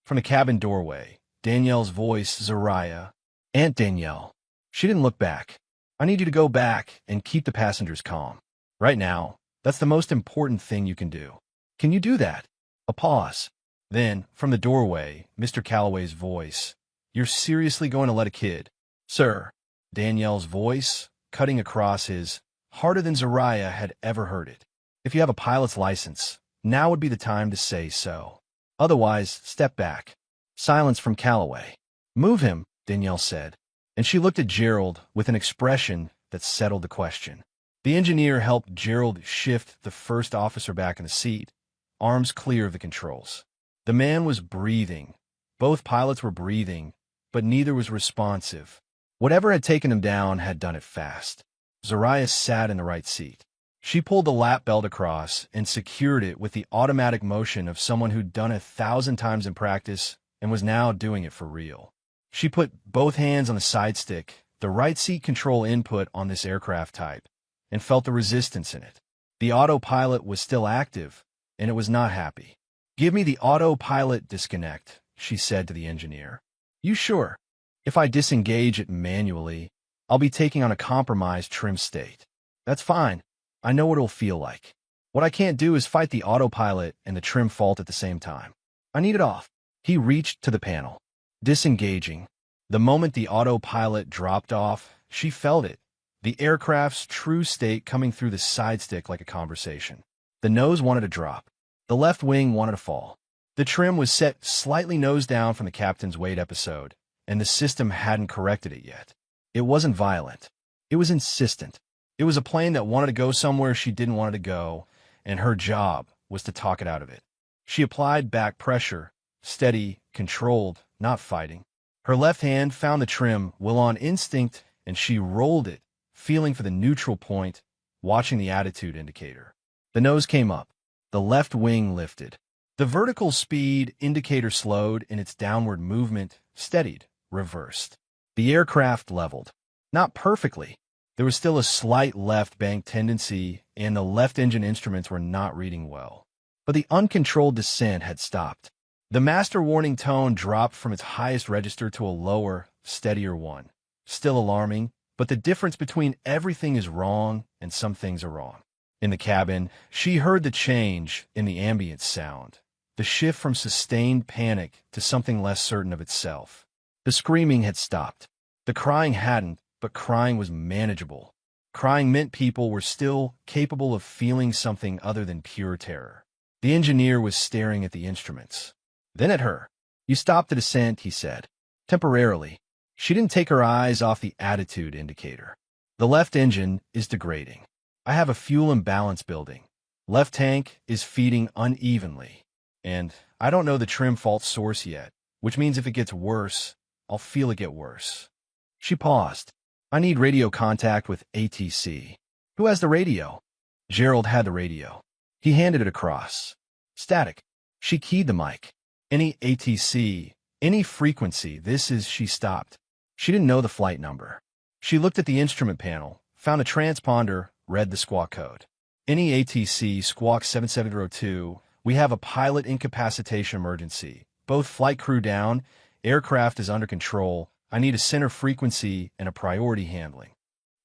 From the cabin doorway, Danielle's voice, "Zariah, Aunt Danielle." She didn't look back. "I need you to go back and keep the passengers calm. Right now, that's the most important thing you can do. Can you do that?" A pause. Then, from the doorway, Mr. Calloway's voice, "You're seriously going to let a kid?" "Sir." Danielle's voice, cutting across his, harder than Zariah had ever heard it. "If you have a pilot's license, now would be the time to say so. Otherwise, step back." Silence from Calloway. "Move him," Danielle said, and she looked at Gerald with an expression that settled the question. The engineer helped Gerald shift the first officer back in the seat, arms clear of the controls. The man was breathing. Both pilots were breathing, but neither was responsive. Whatever had taken him down had done it fast. Zariah sat in the right seat. She pulled the lap belt across and secured it with the automatic motion of someone who'd done it 1,000 times in practice and was now doing it for real. She put both hands on the side stick, the right seat control input on this aircraft type, and felt the resistance in it. The autopilot was still active, and it was not happy. "Give me the autopilot disconnect," she said to the engineer. "You sure? If I disengage it manually, I'll be taking on a compromised trim state." "That's fine. I know what it'll feel like. What I can't do is fight the autopilot and the trim fault at the same time. I need it off." He reached to the panel. Disengaging. The moment the autopilot dropped off, she felt it. The aircraft's true state coming through the side stick like a conversation. The nose wanted to drop. The left wing wanted to fall. The trim was set slightly nose down from the captain's weight episode, and the system hadn't corrected it yet. It wasn't violent. It was insistent. It was a plane that wanted to go somewhere she didn't want it to go, and her job, was to talk it out of it. She applied back pressure, steady, controlled, not fighting. Her left hand found the trim will on instinct, and she rolled it, feeling for the neutral point, watching the attitude indicator. The nose came up. The left wing lifted. The vertical speed indicator slowed in its downward movement, steadied, reversed. The aircraft leveled. Not perfectly. There was still a slight left bank tendency, and the left engine instruments were not reading well. But the uncontrolled descent had stopped. The master warning tone dropped from its highest register to a lower, steadier one. Still alarming, but the difference between everything is wrong and some things are wrong. In the cabin, she heard the change in the ambient sound, the shift from sustained panic to something less certain of itself. The screaming had stopped. The crying hadn't, but crying was manageable. Crying meant people were still capable of feeling something other than pure terror. The engineer was staring at the instruments. Then at her. "You stopped the descent," he said. Temporarily. She didn't take her eyes off the attitude indicator. "The left engine is degrading. I have a fuel imbalance building. Left tank is feeding unevenly. And I don't know the trim fault source yet, which means if it gets worse, I'll feel it get worse." She paused. "I need radio contact with ATC. Who has the radio?" Gerald had the radio. He handed it across. "Static." She keyed the mic. "Any ATC, any frequency, this is..." She stopped. She didn't know the flight number. She looked at the instrument panel, found a transponder, read the squawk code. "Any ATC, squawk 7702, we have a pilot incapacitation emergency. Both flight crew down, aircraft is under control. I need a center frequency and a priority handling."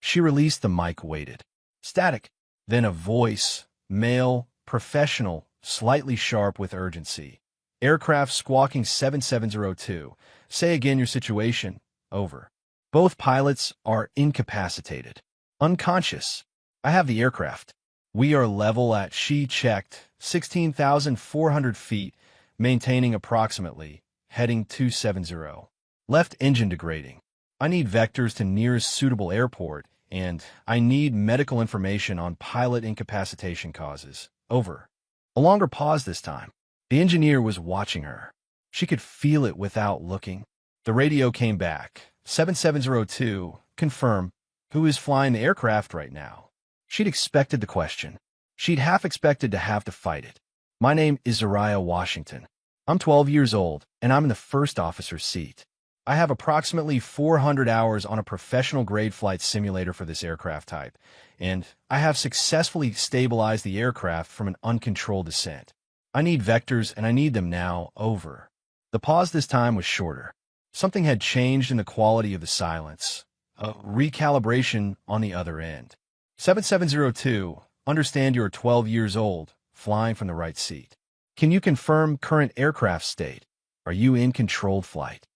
She released the mic, waited. Static. Then a voice, male, professional, slightly sharp with urgency. "Aircraft squawking 7702. Say again your situation. Over. Both pilots are incapacitated. Unconscious. I have the aircraft. We are level at," she checked, 16,400 feet, maintaining approximately, heading 270. "Left engine degrading. I need vectors to nearest suitable airport, and I need medical information on pilot incapacitation causes. Over." A longer pause this time. The engineer was watching her. She could feel it without looking. The radio came back. 7702, confirm. Who is flying the aircraft right now? She'd expected the question. She'd half expected to have to fight it. "My name is Zariah Washington. I'm 12 years old, and I'm in the first officer's seat. I have approximately 400 hours on a professional-grade flight simulator for this aircraft type, and I have successfully stabilized the aircraft from an uncontrolled descent. I need vectors, and I need them now. Over." The pause this time was shorter. Something had changed in the quality of the silence. A recalibration on the other end. 7702, understand you're 12 years old, flying from the right seat. Can you confirm current aircraft state? Are you in controlled flight?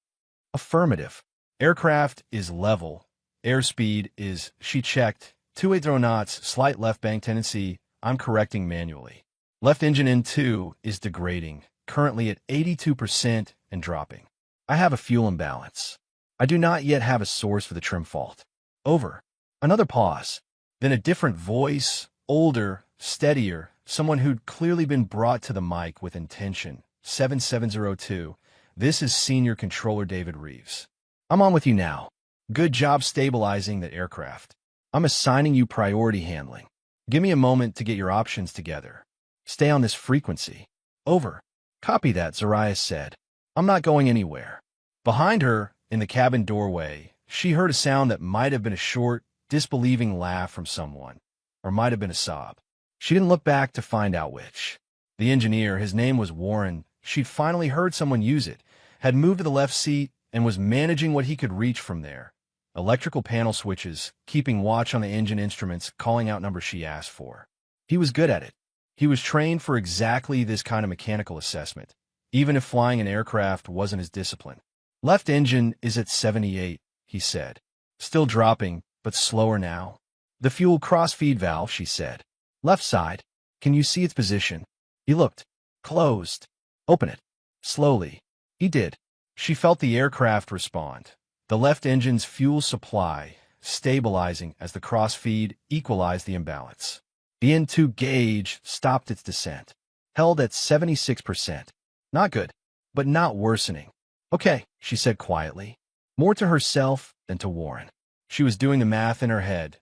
Affirmative. Aircraft is level. Airspeed is, she checked, 280 knots, slight left bank tendency. I'm correcting manually. Left engine N2 is degrading, currently at 82% and dropping. I have a fuel imbalance. I do not yet have a source for the trim fault. Over. Another pause. Then a different voice, older, steadier, someone who'd clearly been brought to the mic with intention. 7702. This is Senior Controller David Reeves. I'm on with you now. Good job stabilizing that aircraft. I'm assigning you priority handling. Give me a moment to get your options together. Stay on this frequency. Over. Copy that, Zariah said. I'm not going anywhere. Behind her, in the cabin doorway, she heard a sound that might have been a short, disbelieving laugh from someone, or might have been a sob. She didn't look back to find out which. The engineer, his name was Warren, she'd finally heard someone use it, had moved to the left seat, and was managing what he could reach from there. Electrical panel switches, keeping watch on the engine instruments, calling out numbers she asked for. He was good at it. He was trained for exactly this kind of mechanical assessment, even if flying an aircraft wasn't his discipline. Left engine is at 78, he said. Still dropping, but slower now. The fuel cross-feed valve, she said. Left side. Can you see its position? He looked. Closed. Open it. Slowly. He did. She felt the aircraft respond. The left engine's fuel supply stabilizing as the cross-feed equalized the imbalance. The N2 gauge stopped its descent. held at 76%. Not good, but not worsening. Okay, she said quietly, more to herself than to Warren. She was doing the math in her head,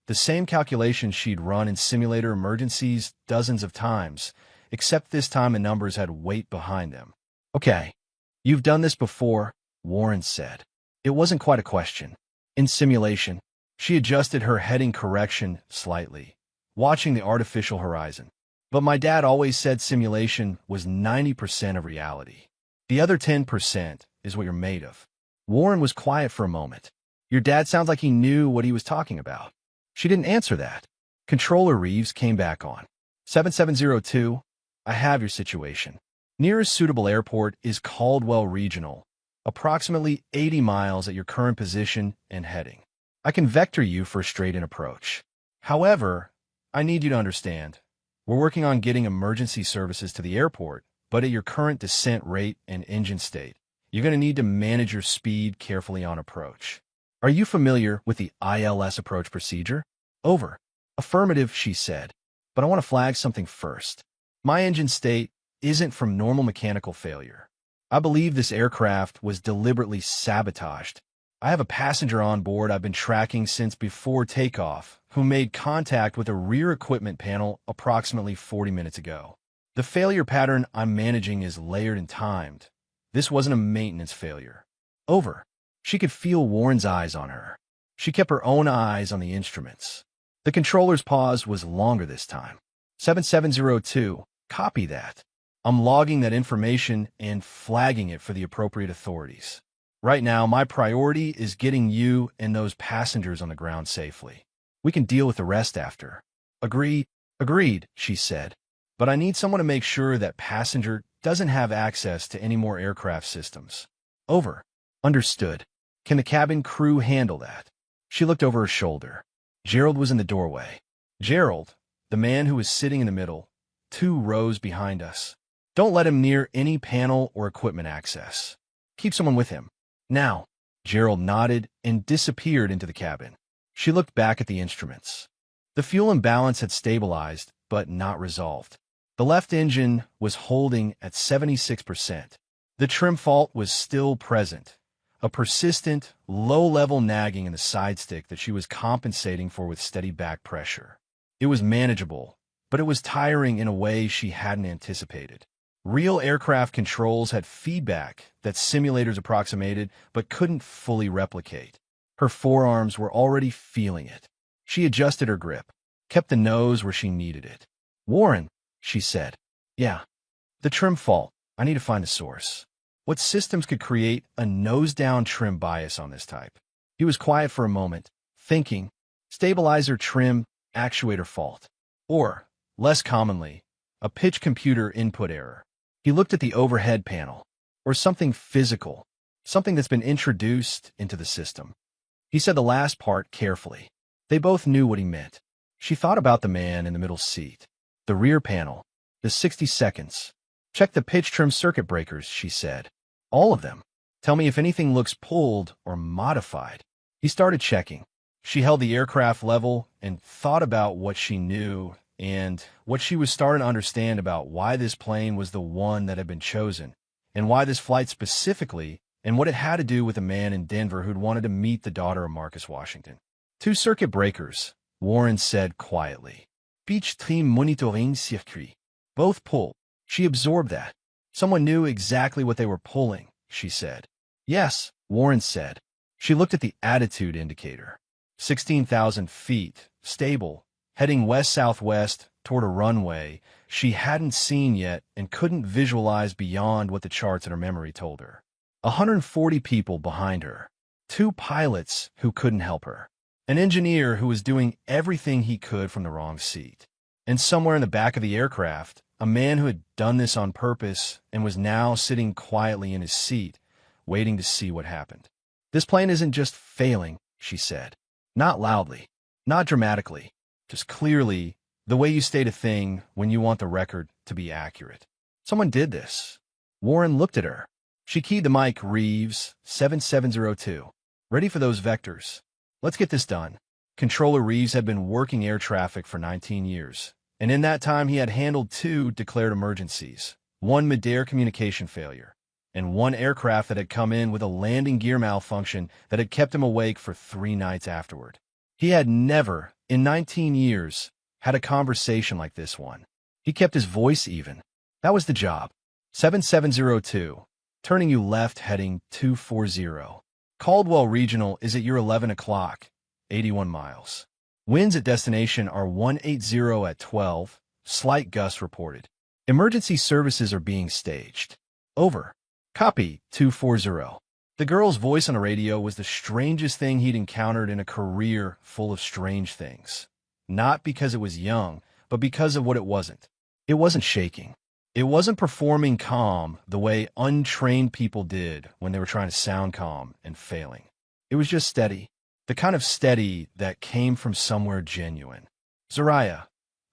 the same calculations she'd run in simulator emergencies dozens of times, except this time the numbers had weight behind them. Okay, you've done this before, Warren said. It wasn't quite a question. In simulation, she adjusted her heading correction slightly, watching the artificial horizon. But my dad always said simulation was 90% of reality. The other 10% is what you're made of. Warren was quiet for a moment. Your dad sounds like he knew what he was talking about. She didn't answer that. Controller Reeves came back on. 7702, I have your situation. Nearest suitable airport is Caldwell Regional, approximately 80 miles at your current position and heading. I can vector you for a straight-in approach. However, I need you to understand, we're working on getting emergency services to the airport, but at your current descent rate and engine state, you're going to need to manage your speed carefully on approach. Are you familiar with the ILS approach procedure? Over. Affirmative, she said. But I want to flag something first. My engine state isn't from normal mechanical failure. I believe this aircraft was deliberately sabotaged. I have a passenger on board I've been tracking since before takeoff who made contact with a rear equipment panel approximately 40 minutes ago. The failure pattern I'm managing is layered and timed. This wasn't a maintenance failure. Over. She could feel Warren's eyes on her. She kept her own eyes on the instruments. The controller's pause was longer this time. 7702, copy that. I'm logging that information and flagging it for the appropriate authorities. Right now, my priority is getting you and those passengers on the ground safely. We can deal with the rest after. Agreed, she said. But I need someone to make sure that passenger doesn't have access to any more aircraft systems. Over. Understood. Can the cabin crew handle that? She looked over her shoulder. Gerald was in the doorway. Gerald, the man who was sitting in the middle, 2 rows behind us. Don't let him near any panel or equipment access. Keep someone with him. Now. Gerald nodded and disappeared into the cabin. She looked back at the instruments. The fuel imbalance had stabilized, but not resolved. The left engine was holding at 76%. The trim fault was still present. A persistent, low-level nagging in the side stick that she was compensating for with steady back pressure. It was manageable, but it was tiring in a way she hadn't anticipated. Real aircraft controls had feedback that simulators approximated but couldn't fully replicate. Her forearms were already feeling it. She adjusted her grip, kept the nose where she needed it. Warren, she said. Yeah. The trim fault. I need to find the source. What systems could create a nose-down trim bias on this type? He was quiet for a moment, thinking, stabilizer trim, actuator fault. Or, less commonly, a pitch computer input error. He looked at the overhead panel. Or something physical, something that's been introduced into the system. He said the last part carefully. They both knew what he meant. She thought about the man in the middle seat. The rear panel. The 60 seconds. Check the pitch trim circuit breakers, she said. All of them. Tell me if anything looks pulled or modified. He started checking. She held the aircraft level and thought about what she knew and what she was starting to understand about why this plane was the one that had been chosen, and why this flight specifically, and what it had to do with a man in Denver who'd wanted to meet the daughter of Marcus Washington. 2 circuit breakers, Warren said quietly. Beach Trim Monitoring Circuit. Both pull. She absorbed that. Someone knew exactly what they were pulling, she said. Yes, Warren said. She looked at the attitude indicator. 16,000 feet, stable, heading west-southwest toward a runway she hadn't seen yet and couldn't visualize beyond what the charts in her memory told her. 140 people behind her. 2 pilots who couldn't help her. An engineer who was doing everything he could from the wrong seat. And somewhere in the back of the aircraft, a man who had done this on purpose and was now sitting quietly in his seat, waiting to see what happened. This plane isn't just failing, she said. Not loudly, not dramatically, just clearly, the way you state a thing when you want the record to be accurate. Someone did this. Warren looked at her. She keyed the mic. Reeves, 7702. Ready for those vectors. Let's get this done. Controller Reeves had been working air traffic for 19 years. And in that time, he had handled 2 declared emergencies, 1 mid-air communication failure, and 1 aircraft that had come in with a landing gear malfunction that had kept him awake for 3 nights afterward. He had never, in 19 years, had a conversation like this one. He kept his voice even. That was the job. 7702, turning you left heading 240. Caldwell Regional is at your 11 o'clock, 81 miles. Winds at destination are 180 at 12, slight gusts reported. Emergency services are being staged. Over. Copy, 240. The girl's voice on the radio was the strangest thing he'd encountered in a career full of strange things. Not because it was young, but because of what it wasn't. It wasn't shaking. It wasn't performing calm the way untrained people did when they were trying to sound calm and failing. It was just steady. The kind of steady that came from somewhere genuine. Zariah.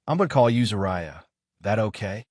I'm going to call you Zariah. That okay?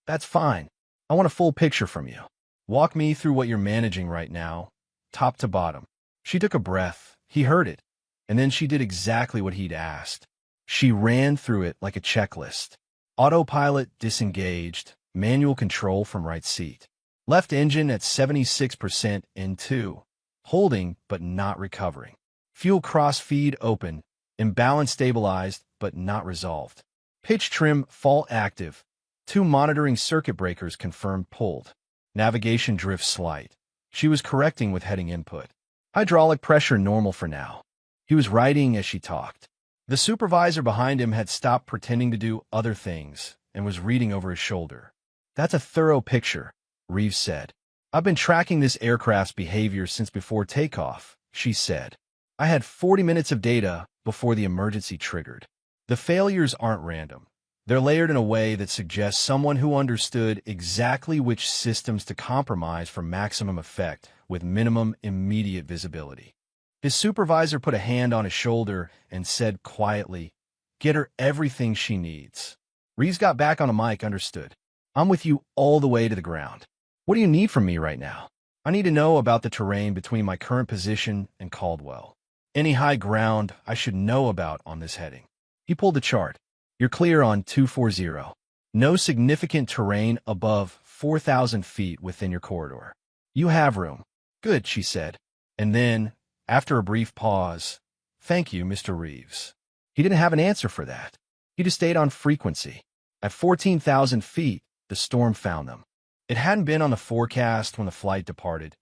That's fine. I want a full picture from you. Walk me through what you're managing right now, top to bottom. She took a breath. He heard it. And then she did exactly what he'd asked. She ran through it like a checklist. Autopilot disengaged. Manual control from right seat. Left engine at 76% in 2. Holding, but not recovering. Fuel cross-feed open. Imbalance stabilized, but not resolved. Pitch trim fault active. 2 monitoring circuit breakers confirmed pulled. Navigation drift slight. She was correcting with heading input. Hydraulic pressure normal for now. He was writing as she talked. The supervisor behind him had stopped pretending to do other things and was reading over his shoulder. That's a thorough picture, Reeves said. I've been tracking this aircraft's behavior since before takeoff, she said. I had 40 minutes of data before the emergency triggered. The failures aren't random. They're layered in a way that suggests someone who understood exactly which systems to compromise for maximum effect with minimum immediate visibility. His supervisor put a hand on his shoulder and said quietly, "Get her everything she needs." Reeves got back on the mic, understood. I'm with you all the way to the ground. What do you need from me right now? I need to know about the terrain between my current position and Caldwell. Any high ground I should know about on this heading. He pulled the chart. You're clear on 240. No significant terrain above 4,000 feet within your corridor. You have room. Good, she said. And then, after a brief pause, thank you, Mr. Reeves. He didn't have an answer for that. He just stayed on frequency. At 14,000 feet, the storm found them. It hadn't been on the forecast when the flight departed.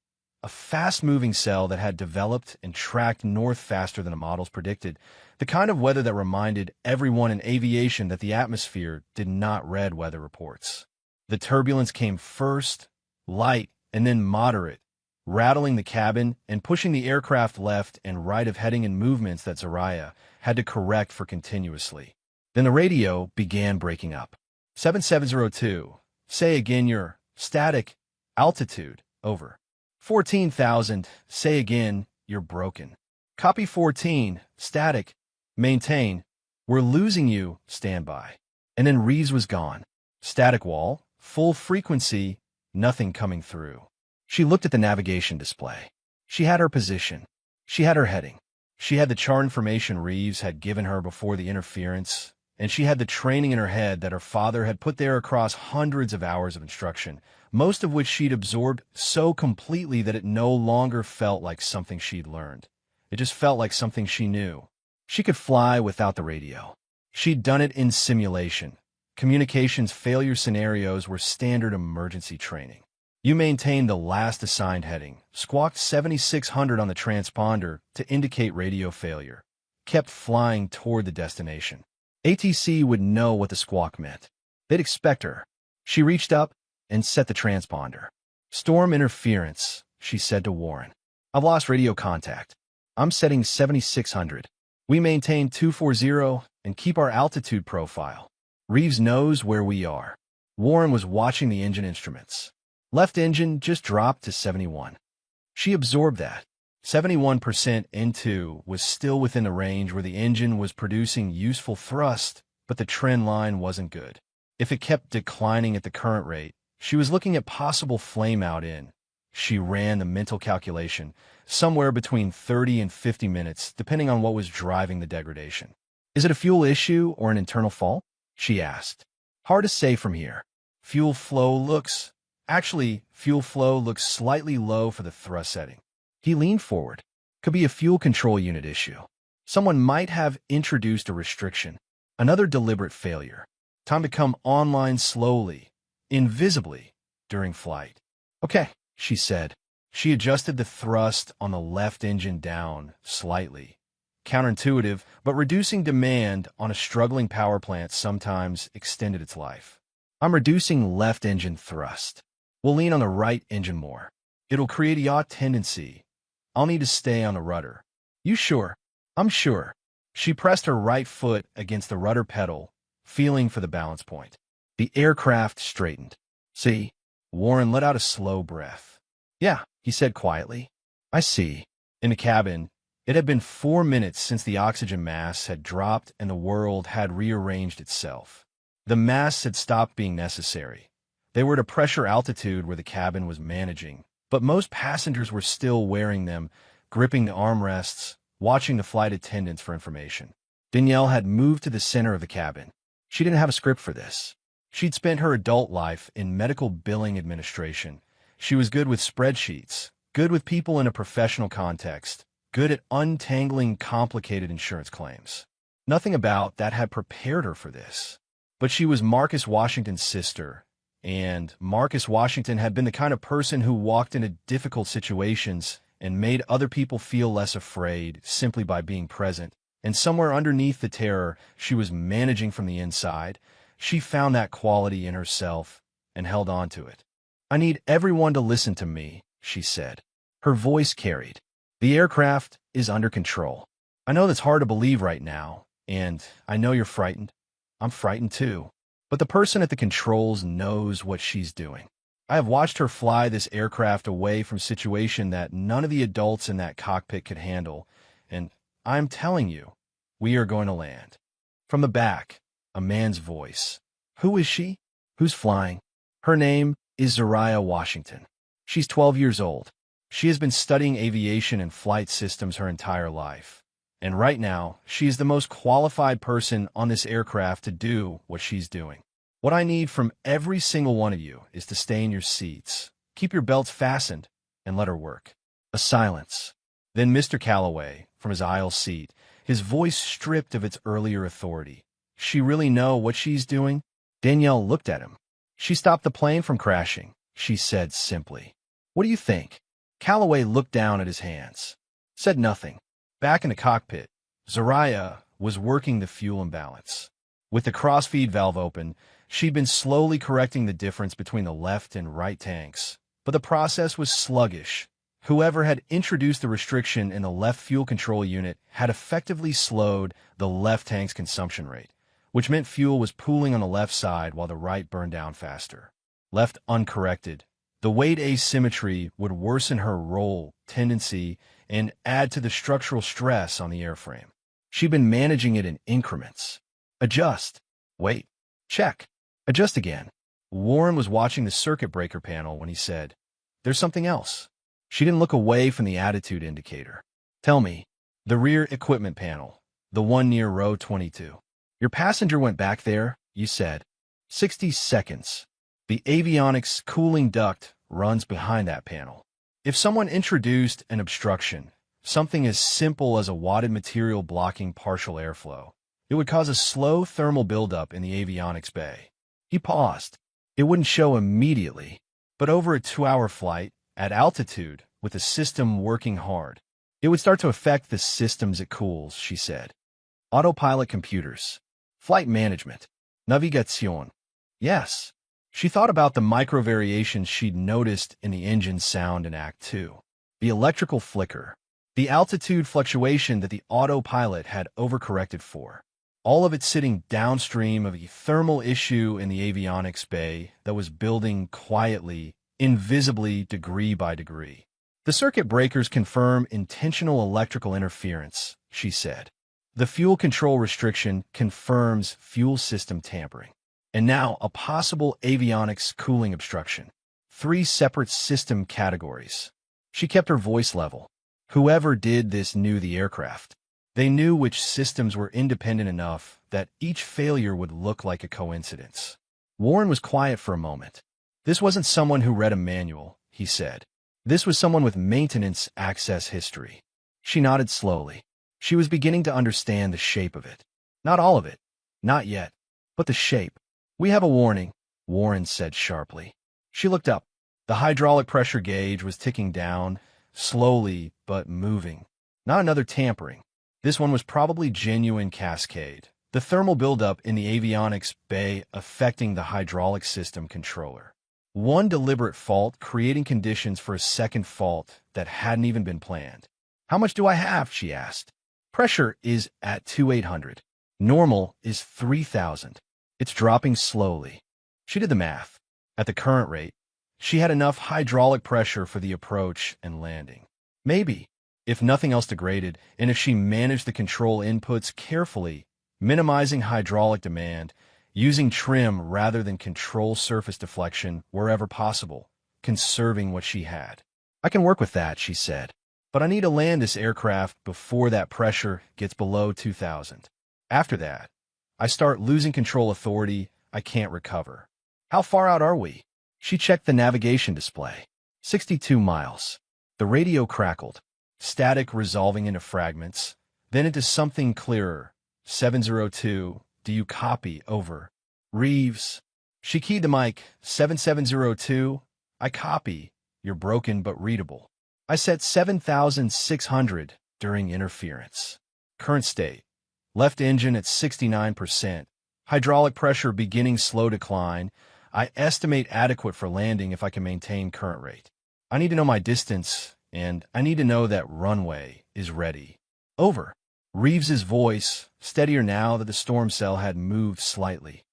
A fast-moving cell that had developed and tracked north faster than the models predicted, the kind of weather that reminded everyone in aviation that the atmosphere did not read weather reports. The turbulence came first, light, and then moderate, rattling the cabin and pushing the aircraft left and right of heading and movements that Zariah had to correct for continuously. Then the radio began breaking up. 7702, say again your static altitude, over. 14,000, say again, you're broken. Copy 14, static, maintain, we're losing you, standby. And then Reeves was gone. Static wall, full frequency, nothing coming through. She looked at the navigation display. She had her position. She had her heading. She had the chart information Reeves had given her before the interference, and she had the training in her head that her father had put there across hundreds of hours of instruction, most of which she'd absorbed so completely that it no longer felt like something she'd learned. It just felt like something she knew. She could fly without the radio. She'd done it in simulation. Communications failure scenarios were standard emergency training. You maintained the last assigned heading, squawked 7600 on the transponder to indicate radio failure, kept flying toward the destination. ATC would know what the squawk meant. They'd expect her. She reached up and set the transponder. Storm interference, she said to Warren. I've lost radio contact. I'm setting 7600. We maintain 240 and keep our altitude profile. Reeves knows where we are. Warren was watching the engine instruments. Left engine just dropped to 71. She absorbed that. 71% N2 was still within the range where the engine was producing useful thrust, but the trend line wasn't good. If it kept declining at the current rate, she was looking at possible flame-out in. She ran the mental calculation, somewhere between 30 and 50 minutes, depending on what was driving the degradation. Is it a fuel issue or an internal fault? she asked. Hard to say from here. Fuel flow looks... Actually, fuel flow looks slightly low for the thrust setting. He leaned forward. Could be a fuel control unit issue. Someone might have introduced a restriction. Another deliberate failure. Time to come online slowly, invisibly, during flight. Okay, she said. She adjusted the thrust on the left engine down slightly. Counterintuitive, but reducing demand on a struggling power plant sometimes extended its life. I'm reducing left engine thrust. We'll lean on the right engine more. It'll create a yaw tendency. I'll need to stay on the rudder. You sure? I'm sure. She pressed her right foot against the rudder pedal, feeling for the balance point. The aircraft straightened. See? Warren let out a slow breath. Yeah, he said quietly. I see. In the cabin, it had been 4 minutes since the oxygen mask had dropped and the world had rearranged itself. The masks had stopped being necessary. They were at a pressure altitude where the cabin was managing, but most passengers were still wearing them, gripping the armrests, watching the flight attendants for information. Danielle had moved to the center of the cabin. She didn't have a script for this. She'd spent her adult life in medical billing administration. She was good with spreadsheets, good with people in a professional context, good at untangling complicated insurance claims. Nothing about that had prepared her for this. But she was Marcus Washington's sister, and Marcus Washington had been the kind of person who walked into difficult situations and made other people feel less afraid simply by being present. And somewhere underneath the terror she was managing from the inside, she found that quality in herself and held on to it. I need everyone to listen to me, she said. Her voice carried. The aircraft is under control. I know that's hard to believe right now, and I know you're frightened. I'm frightened too. But the person at the controls knows what she's doing. I have watched her fly this aircraft away from a situation that none of the adults in that cockpit could handle, and I'm telling you, we are going to land. From the back, a man's voice. Who is she? Who's flying? Her name is Zariah Washington. She's 12 years old. She has been studying aviation and flight systems her entire life. And right now, she is the most qualified person on this aircraft to do what she's doing. What I need from every single one of you is to stay in your seats, keep your belts fastened, and let her work. A silence. Then Mr. Calloway, from his aisle seat, his voice stripped of its earlier authority. She really know what she's doing? Danielle looked at him. She stopped the plane from crashing, she said simply. What do you think? Calloway looked down at his hands. Said nothing. Back in the cockpit, Zariah was working the fuel imbalance. With the crossfeed valve open, she'd been slowly correcting the difference between the left and right tanks. But the process was sluggish. Whoever had introduced the restriction in the left fuel control unit had effectively slowed the left tank's consumption rate, which meant fuel was pooling on the left side while the right burned down faster. Left uncorrected, the weight asymmetry would worsen her roll tendency and add to the structural stress on the airframe. She'd been managing it in increments. Adjust. Wait. Check. Adjust again. Warren was watching the circuit breaker panel when he said, There's something else. She didn't look away from the attitude indicator. Tell me. The rear equipment panel. The one near row 22. Your passenger went back there, you said. 60 seconds. The avionics cooling duct runs behind that panel. If someone introduced an obstruction, something as simple as a wadded material blocking partial airflow, it would cause a slow thermal buildup in the avionics bay. He paused. It wouldn't show immediately, but over a 2-hour flight, at altitude, with the system working hard, it would start to affect the systems it cools, she said. Autopilot computers. Flight management. Navigation. Yes. She thought about the micro variations she'd noticed in the engine sound in Act 2. The electrical flicker. The altitude fluctuation that the autopilot had overcorrected for. All of it sitting downstream of a thermal issue in the avionics bay that was building quietly, invisibly, degree by degree. The circuit breakers confirm intentional electrical interference, she said. The fuel control restriction confirms fuel system tampering. And now a possible avionics cooling obstruction. 3 separate system categories. She kept her voice level. Whoever did this knew the aircraft. They knew which systems were independent enough that each failure would look like a coincidence. Warren was quiet for a moment. This wasn't someone who read a manual, he said. This was someone with maintenance access history. She nodded slowly. She was beginning to understand the shape of it. Not all of it. Not yet. But the shape. We have a warning, Warren said sharply. She looked up. The hydraulic pressure gauge was ticking down, slowly but moving. Not another tampering. This one was probably genuine cascade. The thermal buildup in the avionics bay affecting the hydraulic system controller. One deliberate fault creating conditions for a second fault that hadn't even been planned. How much do I have? She asked. Pressure is at 2,800. Normal is 3,000. It's dropping slowly. She did the math. At the current rate, she had enough hydraulic pressure for the approach and landing. Maybe, if nothing else degraded, and if she managed the control inputs carefully, minimizing hydraulic demand, using trim rather than control surface deflection wherever possible, conserving what she had. I can work with that, she said. But I need to land this aircraft before that pressure gets below 2,000. After that, I start losing control authority. I can't recover. How far out are we? She checked the navigation display. 62 miles. The radio crackled, static resolving into fragments, then into something clearer. 702, do you copy? Over. Reeves. She keyed the mic. 7702, I copy. You're broken but readable. I set 7,600 during interference. Current state. Left engine at 69%. Hydraulic pressure beginning slow decline. I estimate adequate for landing if I can maintain current rate. I need to know my distance, and I need to know that runway is ready. Over. Reeves's voice, steadier now that the storm cell had moved slightly.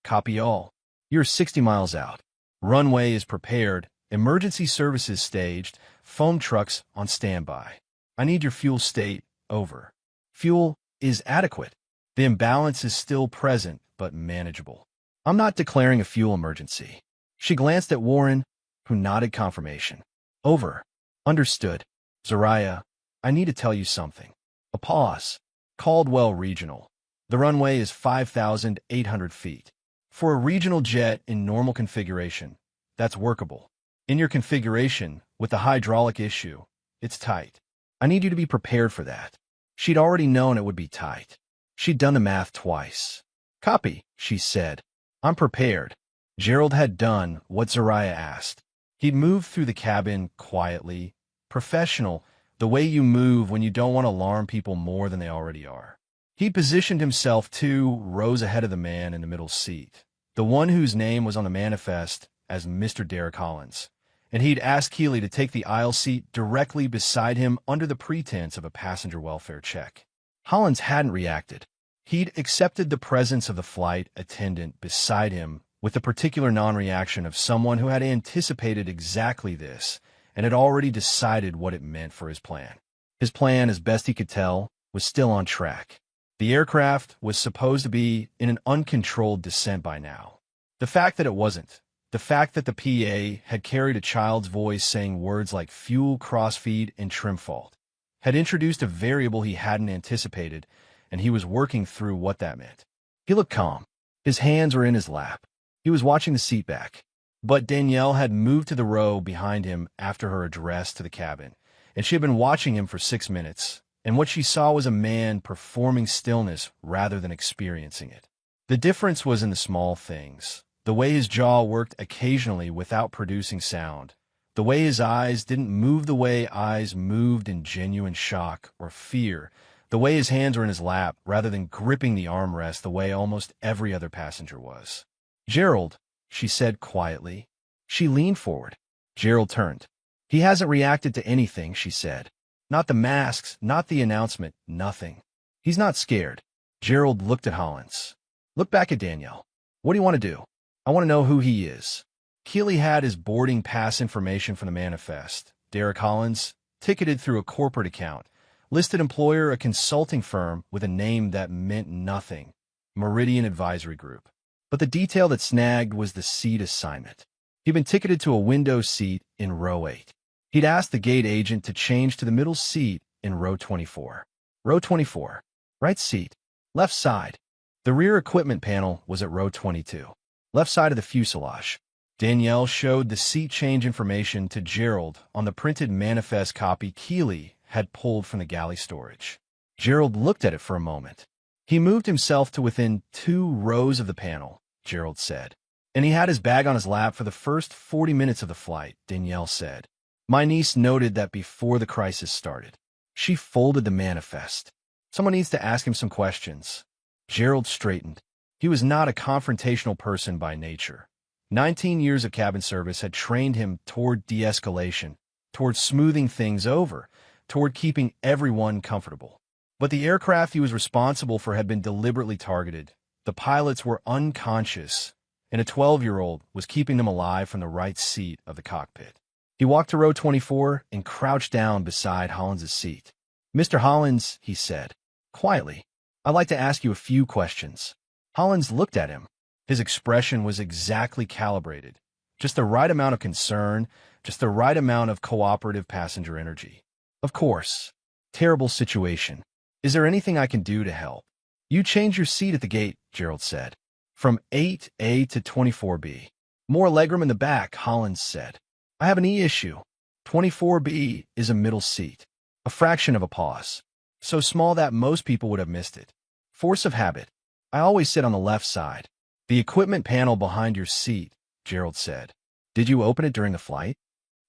Copy all. You're 60 miles out. Runway is prepared. Emergency services staged. Foam trucks on standby. I need your fuel state. Over. Fuel is adequate. The imbalance is still present, but manageable. I'm not declaring a fuel emergency. She glanced at Warren, who nodded confirmation. Over. Understood. Zariah, I need to tell you something. A pause. Caldwell Regional. The runway is 5,800 feet. For a regional jet in normal configuration, that's workable. In your configuration, with the hydraulic issue, it's tight. I need you to be prepared for that. She'd already known it would be tight. She'd done the math twice. Copy, she said. I'm prepared. Gerald had done what Zariah asked. He'd moved through the cabin quietly, professional, the way you move when you don't want to alarm people more than they already are. He positioned himself 2 rows ahead of the man in the middle seat, the one whose name was on the manifest as Mr. Derek Hollins, and he'd asked Keeley to take the aisle seat directly beside him under the pretense of a passenger welfare check. Hollins hadn't reacted. He'd accepted the presence of the flight attendant beside him with the particular non-reaction of someone who had anticipated exactly this and had already decided what it meant for his plan. His plan, as best he could tell, was still on track. The aircraft was supposed to be in an uncontrolled descent by now. The fact that it wasn't, the fact that the PA had carried a child's voice saying words like fuel, crossfeed, and trim fault, had introduced a variable he hadn't anticipated, and he was working through what that meant. He looked calm. His hands were in his lap. He was watching the seat back. But Danielle had moved to the row behind him after her address to the cabin, and she had been watching him for 6 minutes, and what she saw was a man performing stillness rather than experiencing it. The difference was in the small things, the way his jaw worked occasionally without producing sound, the way his eyes didn't move the way eyes moved in genuine shock or fear, the way his hands were in his lap rather than gripping the armrest the way almost every other passenger was. Gerald, she said quietly. She leaned forward. Gerald turned. He hasn't reacted to anything, she said. Not the masks, not the announcement, nothing. He's not scared. Gerald looked at Hollins. Look back at Danielle. What do you want to do? I want to know who he is. Keeley had his boarding pass information from the manifest. Derek Hollins, ticketed through a corporate account. Listed employer, a consulting firm with a name that meant nothing. Meridian Advisory Group. But the detail that snagged was the seat assignment. He'd been ticketed to a window seat in row 8. He'd asked the gate agent to change to the middle seat in row 24. Row 24. Right seat. Left side. The rear equipment panel was at row 22. Left side of the fuselage. Danielle showed the seat change information to Gerald on the printed manifest copy Keeley had pulled from the galley storage. Gerald looked at it for a moment. He moved himself to within 2 rows of the panel, Gerald said. And he had his bag on his lap for the first 40 minutes of the flight, Danielle said. My niece noted that before the crisis started. She folded the manifest. Someone needs to ask him some questions. Gerald straightened. He was not a confrontational person by nature. 19 years of cabin service had trained him toward de-escalation, toward smoothing things over, toward keeping everyone comfortable. But the aircraft he was responsible for had been deliberately targeted. The pilots were unconscious, and a 12-year-old was keeping them alive from the right seat of the cockpit. He walked to row 24 and crouched down beside Hollins' seat. Mr. Hollins, he said, quietly, I'd like to ask you a few questions. Hollins looked at him. His expression was exactly calibrated. Just the right amount of concern, just the right amount of cooperative passenger energy. Of course. Terrible situation. Is there anything I can do to help? You change your seat at the gate, Gerald said. From 8A to 24B. More legroom in the back, Hollins said. I have an E issue. 24B is a middle seat. A fraction of a pause. So small that most people would have missed it. Force of habit. I always sit on the left side. The equipment panel behind your seat, Gerald said. Did you open it during the flight?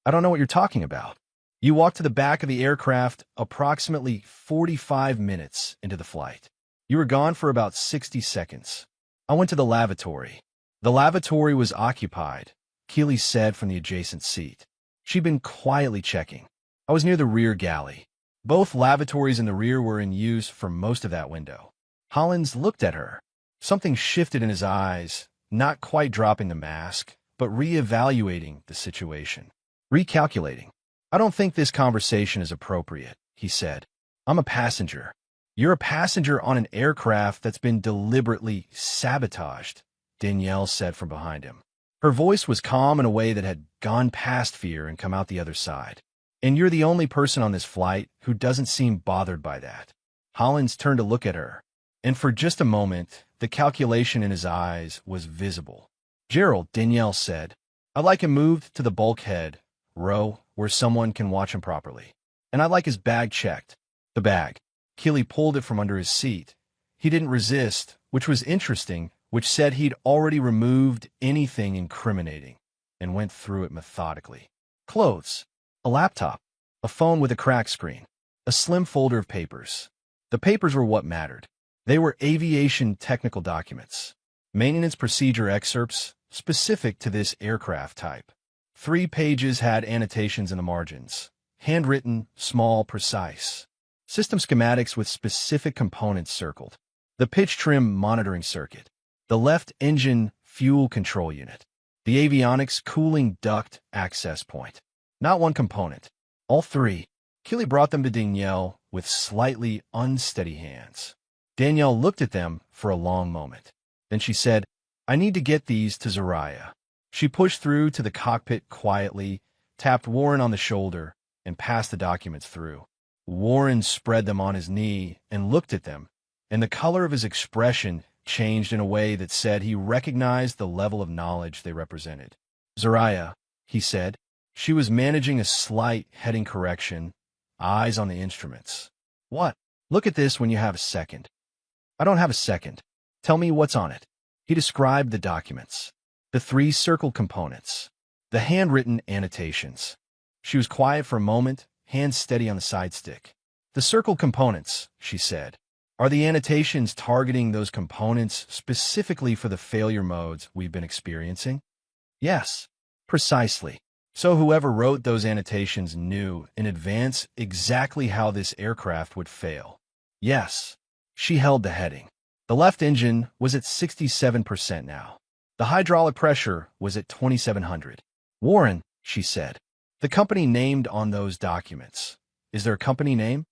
I don't know what you're talking about. You walked to the back of the aircraft approximately 45 minutes into the flight. You were gone for about 60 seconds. I went to the lavatory. The lavatory was occupied, Keeley said from the adjacent seat. She'd been quietly checking. I was near the rear galley. Both lavatories in the rear were in use for most of that window. Hollins looked at her. Something shifted in his eyes, not quite dropping the mask, but re-evaluating the situation. Recalculating. I don't think this conversation is appropriate, he said. I'm a passenger. You're a passenger on an aircraft that's been deliberately sabotaged, Danielle said from behind him. Her voice was calm in a way that had gone past fear and come out the other side. And you're the only person on this flight who doesn't seem bothered by that. Hollins turned to look at her, and for just a moment, the calculation in his eyes was visible. Gerald, Danielle said, I'd like him moved to the bulkhead, row, where someone can watch him properly. And I'd like his bag checked. The bag. Keeley pulled it from under his seat. He didn't resist, which was interesting, which said he'd already removed anything incriminating, and went through it methodically. Clothes. A laptop. A phone with a cracked screen. A slim folder of papers. The papers were what mattered. They were aviation technical documents. Maintenance procedure excerpts specific to this aircraft type. 3 pages had annotations in the margins. Handwritten, small, precise. System schematics with specific components circled. The pitch trim monitoring circuit. The left engine fuel control unit. The avionics cooling duct access point. Not one component. All 3. Keeley brought them to Danielle with slightly unsteady hands. Danielle looked at them for a long moment. Then she said, I need to get these to Zariah. She pushed through to the cockpit quietly, tapped Warren on the shoulder, and passed the documents through. Warren spread them on his knee and looked at them, and the color of his expression changed in a way that said he recognized the level of knowledge they represented. Zariah, he said. She was managing a slight heading correction, eyes on the instruments. What? Look at this when you have a second. I don't have a second. Tell me what's on it. He described the documents. The 3 circled components. The handwritten annotations. She was quiet for a moment, hands steady on the side stick. The circled components, she said. Are the annotations targeting those components specifically for the failure modes we've been experiencing? Yes, precisely. So whoever wrote those annotations knew in advance exactly how this aircraft would fail. Yes. She held the heading. The left engine was at 67% now. The hydraulic pressure was at 2,700. Warren, she said. The company named on those documents. Is there a company name?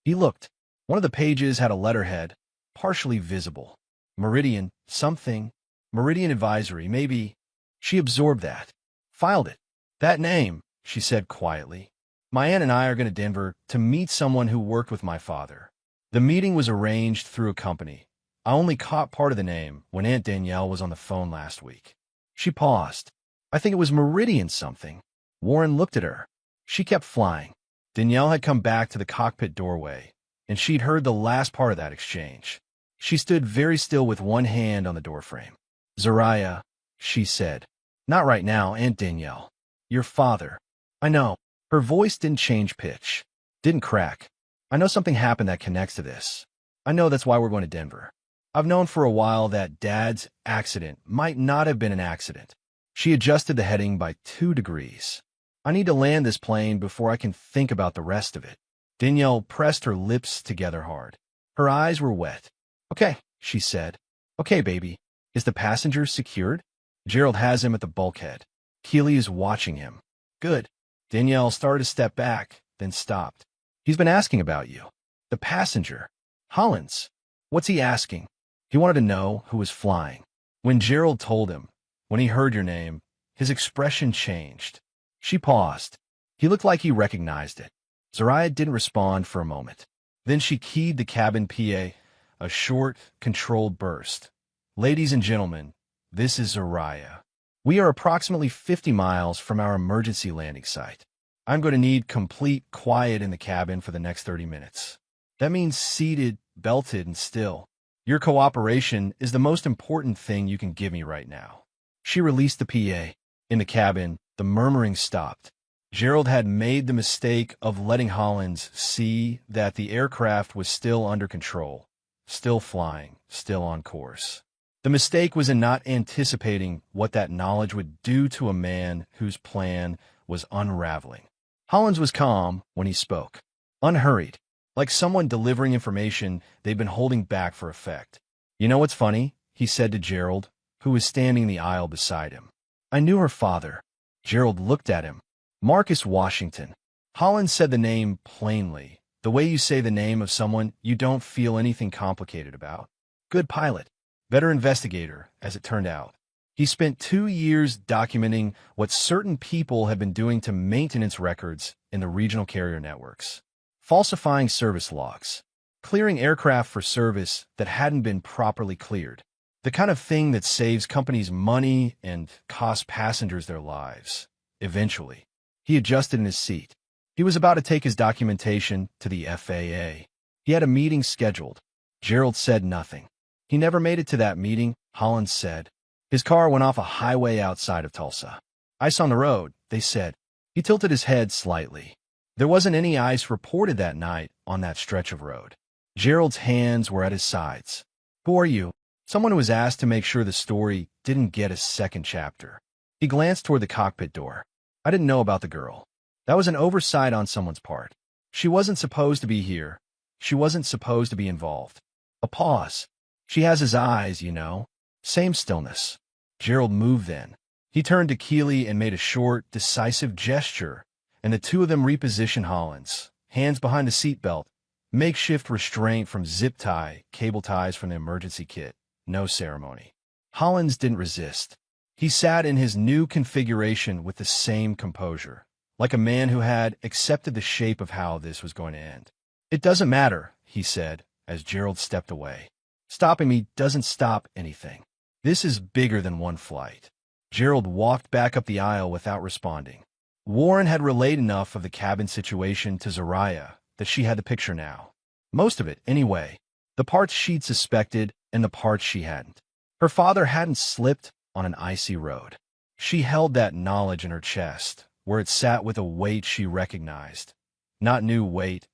He looked. One of the pages had a letterhead, partially visible. Meridian, something. Meridian Advisory, maybe. She absorbed that. Filed it. That name, she said quietly. My aunt and I are going to Denver to meet someone who worked with my father. The meeting was arranged through a company. I only caught part of the name when Aunt Danielle was on the phone last week. She paused. I think it was Meridian something. Warren looked at her. She kept flying. Danielle had come back to the cockpit doorway, and she'd heard the last part of that exchange. She stood very still with one hand on the doorframe. Zariah, she said. Not right now, Aunt Danielle. Your father. I know. Her voice didn't change pitch. Didn't crack. I know something happened that connects to this. I know that's why we're going to Denver. I've known for a while that Dad's accident might not have been an accident. She adjusted the heading by 2 degrees. I need to land this plane before I can think about the rest of it. Danielle pressed her lips together hard. Her eyes were wet. Okay, she said. Okay, baby. Is the passenger secured? Gerald has him at the bulkhead. Keely is watching him. Good. Danielle started to step back, then stopped. He's been asking about you. The passenger. Hollins. What's he asking? He wanted to know who was flying. When Gerald told him, when he heard your name, his expression changed. She paused. He looked like he recognized it. Zariah didn't respond for a moment. Then she keyed the cabin PA, a short, controlled burst. Ladies and gentlemen, this is Zariah. We are approximately 50 miles from our emergency landing site. I'm going to need complete quiet in the cabin for the next 30 minutes. That means seated, belted, and still. Your cooperation is the most important thing you can give me right now. She released the PA. In the cabin, the murmuring stopped. Gerald had made the mistake of letting Hollins see that the aircraft was still under control, still flying, still on course. The mistake was in not anticipating what that knowledge would do to a man whose plan was unraveling. Hollins was calm when he spoke, unhurried, like someone delivering information they'd been holding back for effect. You know what's funny? He said to Gerald, who was standing in the aisle beside him. I knew her father. Gerald looked at him. Marcus Washington. Hollins said the name plainly, the way you say the name of someone you don't feel anything complicated about. Good pilot. Better investigator, as it turned out. He spent 2 years documenting what certain people had been doing to maintenance records in the regional carrier networks. Falsifying service logs. Clearing aircraft for service that hadn't been properly cleared. The kind of thing that saves companies money and costs passengers their lives. Eventually, he adjusted in his seat. He was about to take his documentation to the FAA. He had a meeting scheduled. Gerald said nothing. He never made it to that meeting, Hollins said. His car went off a highway outside of Tulsa. Ice on the road, they said. He tilted his head slightly. There wasn't any ice reported that night on that stretch of road. Gerald's hands were at his sides. Who are you? Someone who was asked to make sure the story didn't get a second chapter. He glanced toward the cockpit door. I didn't know about the girl. That was an oversight on someone's part. She wasn't supposed to be here. She wasn't supposed to be involved. A pause. She has his eyes, you know. Same stillness. Gerald moved then. He turned to Keely and made a short, decisive gesture, and the two of them repositioned Hollins, hands behind the seatbelt, makeshift restraint from zip tie, cable ties from the emergency kit. No ceremony. Hollins didn't resist. He sat in his new configuration with the same composure, like a man who had accepted the shape of how this was going to end. It doesn't matter, he said, as Gerald stepped away. Stopping me doesn't stop anything. This is bigger than one flight. Gerald walked back up the aisle without responding. Warren had relayed enough of the cabin situation to Zariah that she had the picture now. Most of it, anyway. The parts she'd suspected and the parts she hadn't. Her father hadn't slipped on an icy road. She held that knowledge in her chest, where it sat with a weight she recognized. Not new weight.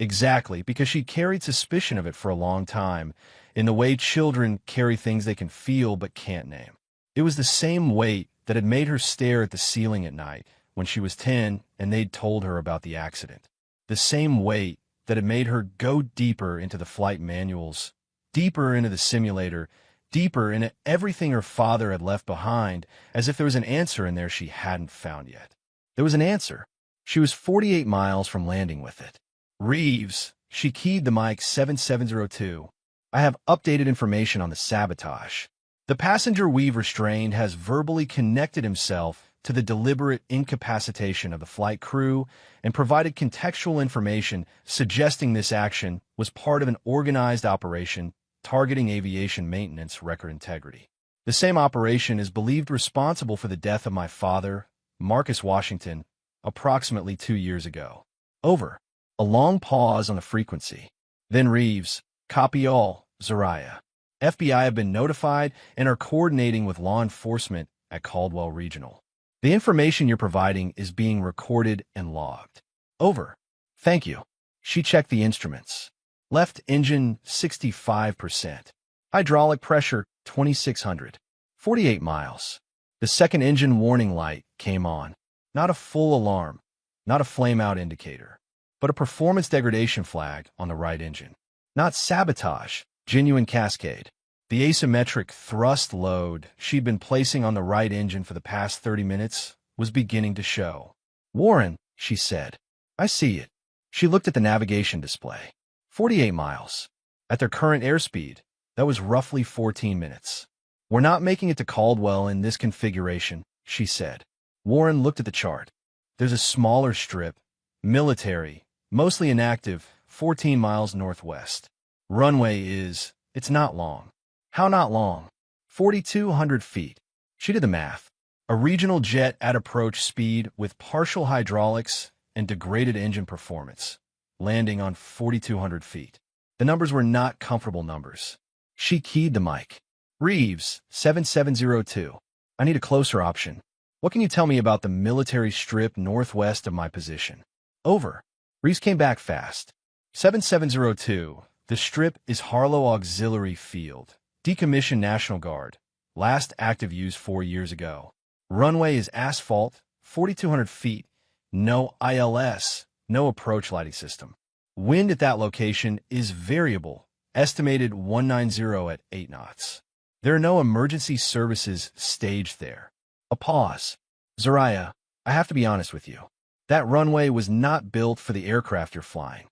Exactly, because she carried suspicion of it for a long time, in the way children carry things they can feel but can't name. It was the same weight that had made her stare at the ceiling at night when she was 10 and they'd told her about the accident. The same weight that had made her go deeper into the flight manuals, deeper into the simulator, deeper into everything her father had left behind, as if there was an answer in there she hadn't found yet. There was an answer. She was 48 miles from landing with it. Reeves, she keyed the mic 7702. I have updated information on the sabotage. The passenger we've restrained has verbally connected himself to the deliberate incapacitation of the flight crew and provided contextual information suggesting this action was part of an organized operation targeting aviation maintenance record integrity. The same operation is believed responsible for the death of my father, Marcus Washington, approximately 2 years ago. Over. A long pause on the frequency. Then Reeves, copy all, Zariah. FBI have been notified and are coordinating with law enforcement at Caldwell Regional. The information you're providing is being recorded and logged. Over. Thank you. She checked the instruments. Left engine 65%. Hydraulic pressure 2600. 48 miles. The second engine warning light came on. Not a full alarm, not a flame-out indicator, but a performance degradation flag on the right engine. Not sabotage, genuine cascade. The asymmetric thrust load she'd been placing on the right engine for the past 30 minutes was beginning to show. Warren, she said. I see it. She looked at the navigation display. 48 miles. At their current airspeed, that was roughly 14 minutes. We're not making it to Caldwell in this configuration, she said. Warren looked at the chart. There's a smaller strip, military, mostly inactive, 14 miles northwest. Runway it's not long. How not long? 4,200 feet. She did the math. A regional jet at approach speed with partial hydraulics and degraded engine performance, landing on 4,200 feet. The numbers were not comfortable numbers. She keyed the mic. Reeves, 7702. I need a closer option. What can you tell me about the military strip northwest of my position? Over. Reeves came back fast. 7702. The strip is Harlow Auxiliary Field. Decommissioned National Guard. Last active use 4 years ago. Runway is asphalt, 4,200 feet. No ILS, no approach lighting system. Wind at that location is variable, estimated 190 at 8 knots. There are no emergency services staged there. A pause. Zariah, I have to be honest with you. That runway was not built for the aircraft you're flying.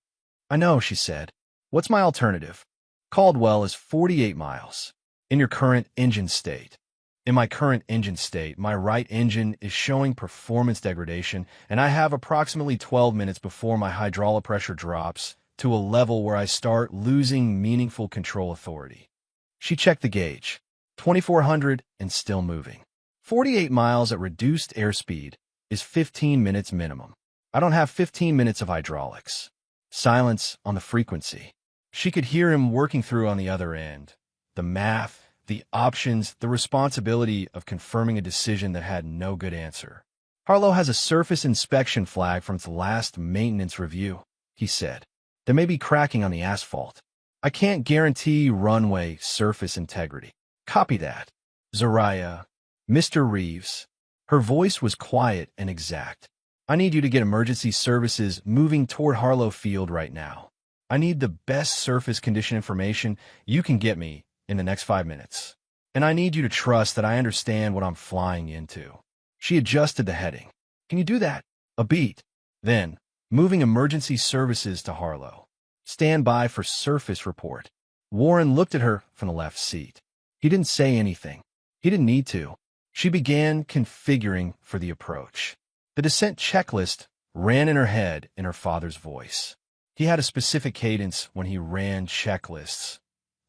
I know, she said. What's my alternative? Caldwell is 48 miles. In your current engine state. In my current engine state, my right engine is showing performance degradation, and I have approximately 12 minutes before my hydraulic pressure drops to a level where I start losing meaningful control authority. She checked the gauge. 2,400 and still moving. 48 miles at reduced airspeed is 15 minutes minimum. I don't have 15 minutes of hydraulics. Silence on the frequency. She could hear him working through on the other end. The math, the options, the responsibility of confirming a decision that had no good answer. Harlow has a surface inspection flag from its last maintenance review, he said. There may be cracking on the asphalt. I can't guarantee runway surface integrity. Copy that. Zariah. Mr. Reeves. Her voice was quiet and exact. I need you to get emergency services moving toward Harlow Field right now. I need the best surface condition information you can get me in the next 5 minutes. And I need you to trust that I understand what I'm flying into. She adjusted the heading. Can you do that? A beat. Then, moving emergency services to Harlow. Stand by for surface report. Warren looked at her from the left seat. He didn't say anything. He didn't need to. She began configuring for the approach. The descent checklist ran in her head in her father's voice. He had a specific cadence when he ran checklists.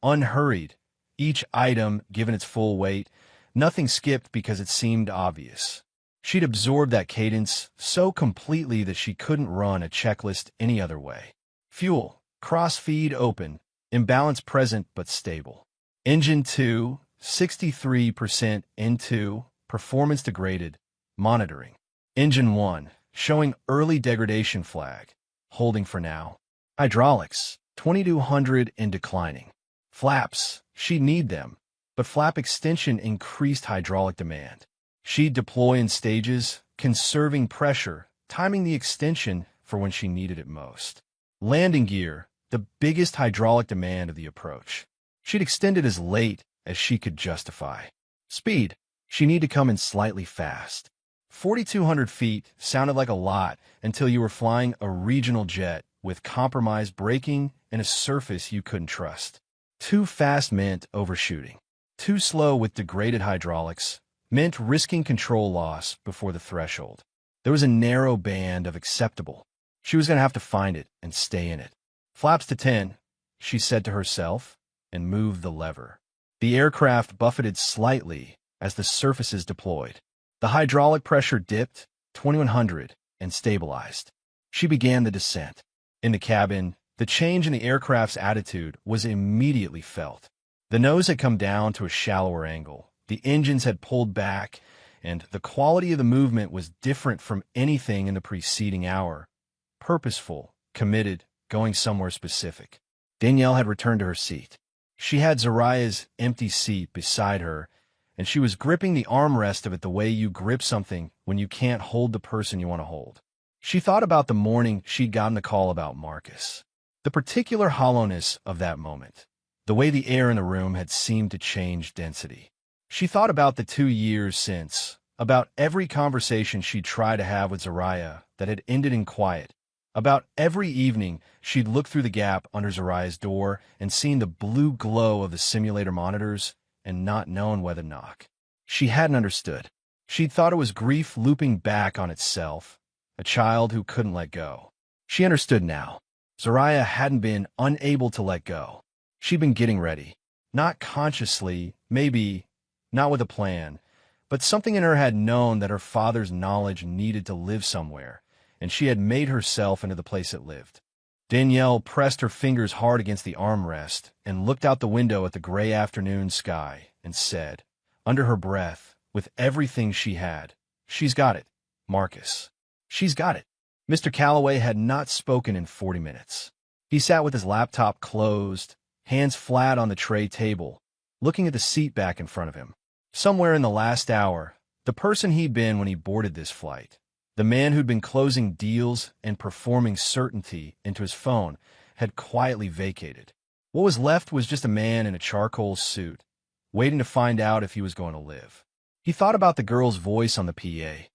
Unhurried, each item given its full weight, nothing skipped because it seemed obvious. She'd absorbed that cadence so completely that she couldn't run a checklist any other way. Fuel, cross-feed open, imbalance present but stable. Engine 2, 63% N2, performance degraded, monitoring. Engine 1, showing early degradation flag, holding for now. Hydraulics, 2,200 and declining. Flaps, she'd need them, but flap extension increased hydraulic demand. She'd deploy in stages, conserving pressure, timing the extension for when she needed it most. Landing gear, the biggest hydraulic demand of the approach. She'd extend it as late as she could justify. Speed, she needed to come in slightly fast. 4,200 feet sounded like a lot until you were flying a regional jet with compromised braking and a surface you couldn't trust. Too fast meant overshooting. Too slow with degraded hydraulics meant risking control loss before the threshold. There was a narrow band of acceptable. She was going to have to find it and stay in it. Flaps to 10, she said to herself, and moved the lever. The aircraft buffeted slightly as the surfaces deployed. The hydraulic pressure dipped, 2100, and stabilized. She began the descent. In the cabin, the change in the aircraft's attitude was immediately felt. The nose had come down to a shallower angle. The engines had pulled back, and the quality of the movement was different from anything in the preceding hour. Purposeful, committed, going somewhere specific. Danielle had returned to her seat. She had Zariah's empty seat beside her, and she was gripping the armrest of it the way you grip something when you can't hold the person you want to hold. She thought about the morning she'd gotten the call about Marcus. The particular hollowness of that moment. The way the air in the room had seemed to change density. She thought about the 2 years since, about every conversation she'd tried to have with Zariah that had ended in quiet, about every evening she'd looked through the gap under Zariah's door and seen the blue glow of the simulator monitors and not known whether to knock. She hadn't understood. She'd thought it was grief looping back on itself, a child who couldn't let go. She understood now. Zariah hadn't been unable to let go. She'd been getting ready. Not consciously, maybe, not with a plan, but something in her had known that her father's knowledge needed to live somewhere, and she had made herself into the place it lived. Danielle pressed her fingers hard against the armrest and looked out the window at the gray afternoon sky and said, under her breath, with everything she had, "She's got it, Marcus. She's got it." Mr. Calloway had not spoken in 40 minutes. He sat with his laptop closed, hands flat on the tray table, looking at the seat back in front of him. Somewhere in the last hour, the person he'd been when he boarded this flight, the man who'd been closing deals and performing certainty into his phone, had quietly vacated. What was left was just a man in a charcoal suit, waiting to find out if he was going to live. He thought about the girl's voice on the PA.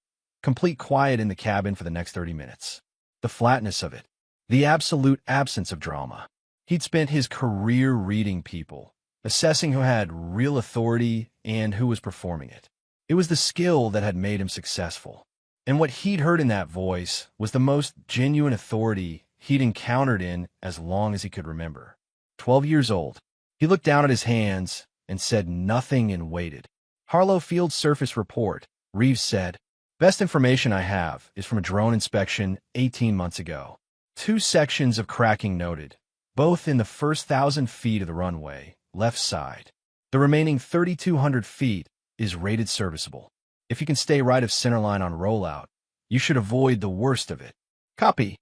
Complete quiet in the cabin for the next 30 minutes. The flatness of it. The absolute absence of drama. He'd spent his career reading people, assessing who had real authority and who was performing it. It was the skill that had made him successful. And what he'd heard in that voice was the most genuine authority he'd encountered in as long as he could remember. 12 years old. He looked down at his hands and said nothing and waited. Harlow Field Surface Report, Reeves said. Best information I have is from a drone inspection 18 months ago. 2 sections of cracking noted, both in the first 1,000 feet of the runway, left side. The remaining 3,200 feet is rated serviceable. If you can stay right of centerline on rollout, you should avoid the worst of it. Copy.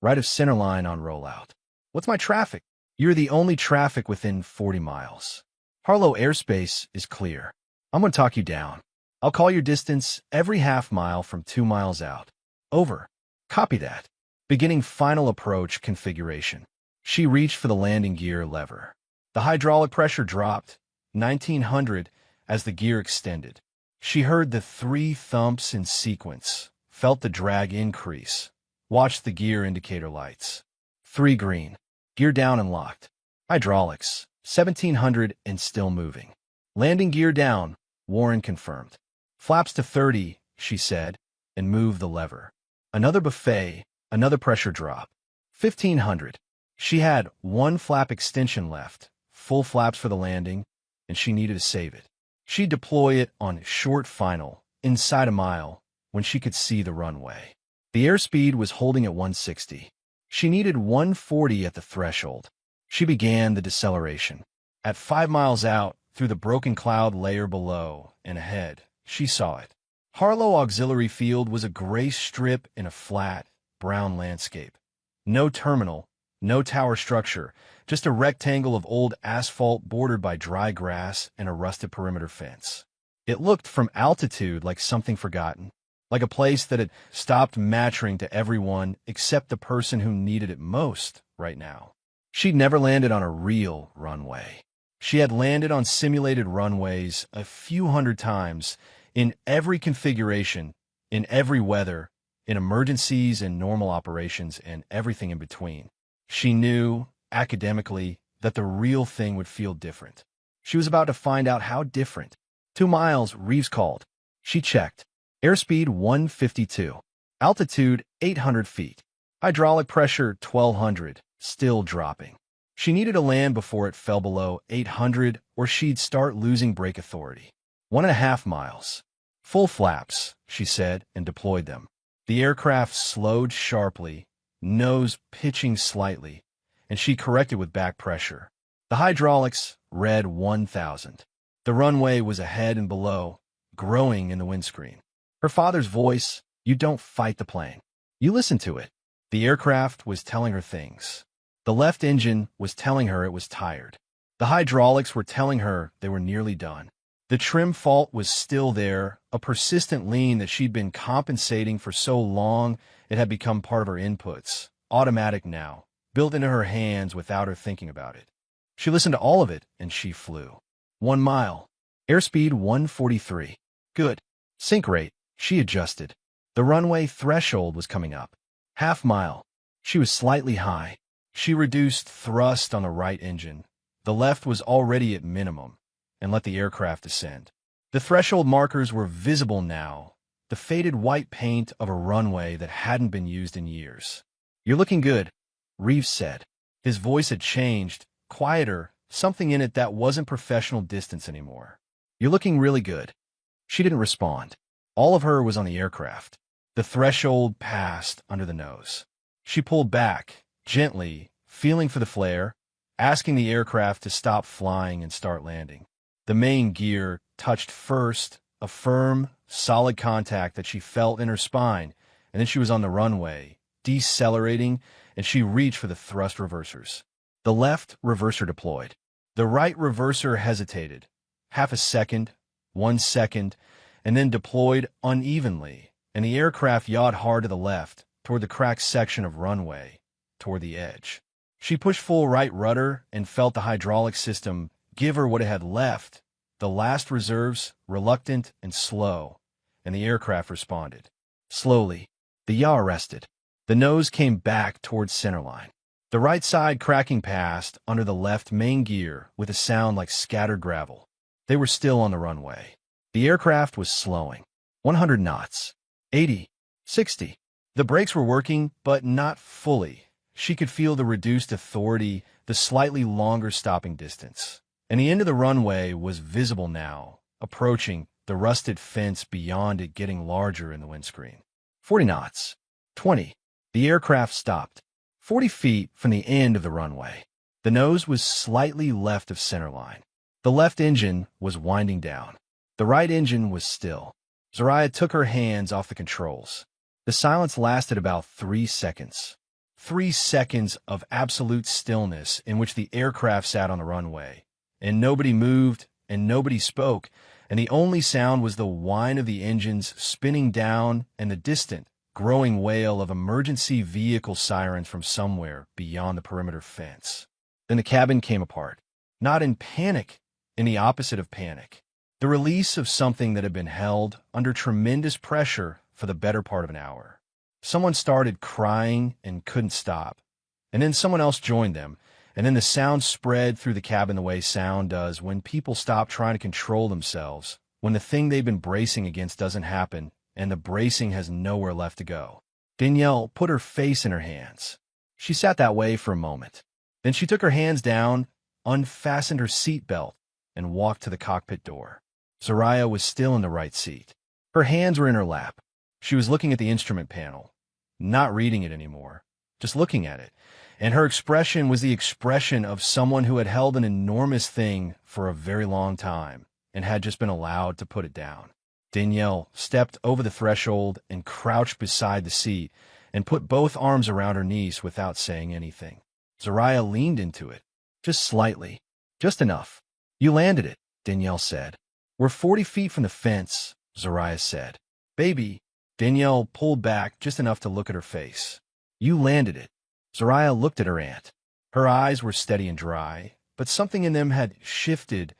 Right of centerline on rollout. What's my traffic? You're the only traffic within 40 miles. Harlow airspace is clear. I'm going to talk you down. I'll call your distance every half mile from 2 miles out. Over. Copy that. Beginning final approach configuration. She reached for the landing gear lever. The hydraulic pressure dropped, 1900, as the gear extended. She heard the 3 thumps in sequence, felt the drag increase, watched the gear indicator lights. 3 green. Gear down and locked. Hydraulics, 1700 and still moving. Landing gear down, Warren confirmed. Flaps to 30, she said, and moved the lever. Another buffet, another pressure drop. 1500. She had 1 flap extension left, full flaps for the landing, and she needed to save it. She'd deploy it on short final, inside a mile, when she could see the runway. The airspeed was holding at 160. She needed 140 at the threshold. She began the deceleration. At 5 miles out, through the broken cloud layer below and ahead, she saw it. Harlow Auxiliary Field was a gray strip in a flat, brown landscape. No terminal, no tower structure, just a rectangle of old asphalt bordered by dry grass and a rusted perimeter fence. It looked from altitude like something forgotten, like a place that had stopped mattering to everyone except the person who needed it most right now. She'd never landed on a real runway. She had landed on simulated runways a few hundred times, in every configuration, in every weather, in emergencies and normal operations and everything in between. She knew, academically, that the real thing would feel different. She was about to find out how different. 2 miles, Reeves called. She checked. Airspeed 152. Altitude 800 feet. Hydraulic pressure 1200, still dropping. She needed to land before it fell below 800 or she'd start losing brake authority. 1.5 miles. Full flaps, she said, and deployed them. The aircraft slowed sharply, nose pitching slightly, and she corrected with back pressure. The hydraulics read 1,000. The runway was ahead and below, growing in the windscreen. Her father's voice, "You don't fight the plane. You listen to it." The aircraft was telling her things. The left engine was telling her it was tired. The hydraulics were telling her they were nearly done. The trim fault was still there, a persistent lean that she'd been compensating for so long it had become part of her inputs, automatic now, built into her hands without her thinking about it. She listened to all of it, and she flew. 1 mile. Airspeed 143. Good. Sink rate. She adjusted. The runway threshold was coming up. 1/2 mile. She was slightly high. She reduced thrust on the right engine. The left was already at minimum, and let the aircraft descend. The threshold markers were visible now, the faded white paint of a runway that hadn't been used in years. "You're looking good," Reeves said. His voice had changed, quieter, something in it that wasn't professional distance anymore. "You're looking really good." She didn't respond. All of her was on the aircraft. The threshold passed under the nose. She pulled back, gently, feeling for the flare, asking the aircraft to stop flying and start landing. The main gear touched first, a firm, solid contact that she felt in her spine, and then she was on the runway, decelerating, and she reached for the thrust reversers. The left reverser deployed. The right reverser hesitated. 1/2 second, 1 second, and then deployed unevenly, and the aircraft yawed hard to the left, toward the cracked section of runway, toward the edge. She pushed full right rudder and felt the hydraulic system give her what it had left, the last reserves, reluctant and slow, and the aircraft responded. Slowly, the yaw rested. The nose came back towards centerline. The right side cracking past under the left main gear with a sound like scattered gravel. They were still on the runway. The aircraft was slowing. 100 knots. 80. 60. The brakes were working, but not fully. She could feel the reduced authority, the slightly longer stopping distance. And the end of the runway was visible now, approaching, the rusted fence beyond it getting larger in the windscreen. 40 knots. 20. The aircraft stopped. 40 feet from the end of the runway. The nose was slightly left of centerline. The left engine was winding down. The right engine was still. Zariah took her hands off the controls. The silence lasted about 3 seconds. 3 seconds of absolute stillness in which the aircraft sat on the runway, and nobody moved, and nobody spoke, and the only sound was the whine of the engines spinning down and the distant, growing wail of emergency vehicle sirens from somewhere beyond the perimeter fence. Then the cabin came apart. Not in panic, in the opposite of panic. The release of something that had been held under tremendous pressure for the better part of an hour. Someone started crying and couldn't stop, and then someone else joined them, and then the sound spread through the cabin the way sound does when people stop trying to control themselves, when the thing they've been bracing against doesn't happen, and the bracing has nowhere left to go. Danielle put her face in her hands. She sat that way for a moment. Then she took her hands down, unfastened her seat belt, and walked to the cockpit door. Zariah was still in the right seat. Her hands were in her lap. She was looking at the instrument panel, not reading it anymore, just looking at it. And her expression was the expression of someone who had held an enormous thing for a very long time and had just been allowed to put it down. Danielle stepped over the threshold and crouched beside the seat and put both arms around her niece without saying anything. Zariah leaned into it, just slightly, just enough. "You landed it," Danielle said. "We're 40 feet from the fence," Zariah said. "Baby," Danielle pulled back just enough to look at her face. "You landed it." Zariah looked at her aunt. Her eyes were steady and dry, but something in them had shifted,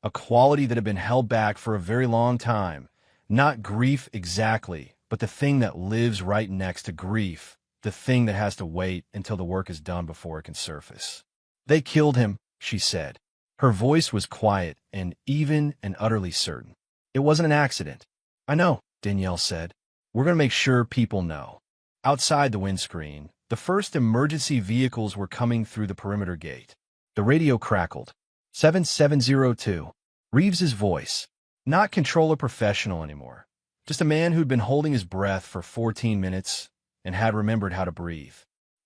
a quality that had been held back for a very long time. Not grief exactly, but the thing that lives right next to grief, the thing that has to wait until the work is done before it can surface. "They killed him," she said. Her voice was quiet and even and utterly certain. "It wasn't an accident." I know, Danielle said. We're going to make sure people know. Outside the windscreen, the first emergency vehicles were coming through the perimeter gate. The radio crackled. 7702. Reeves's voice. Not controller professional anymore. Just a man who'd been holding his breath for 14 minutes and had remembered how to breathe.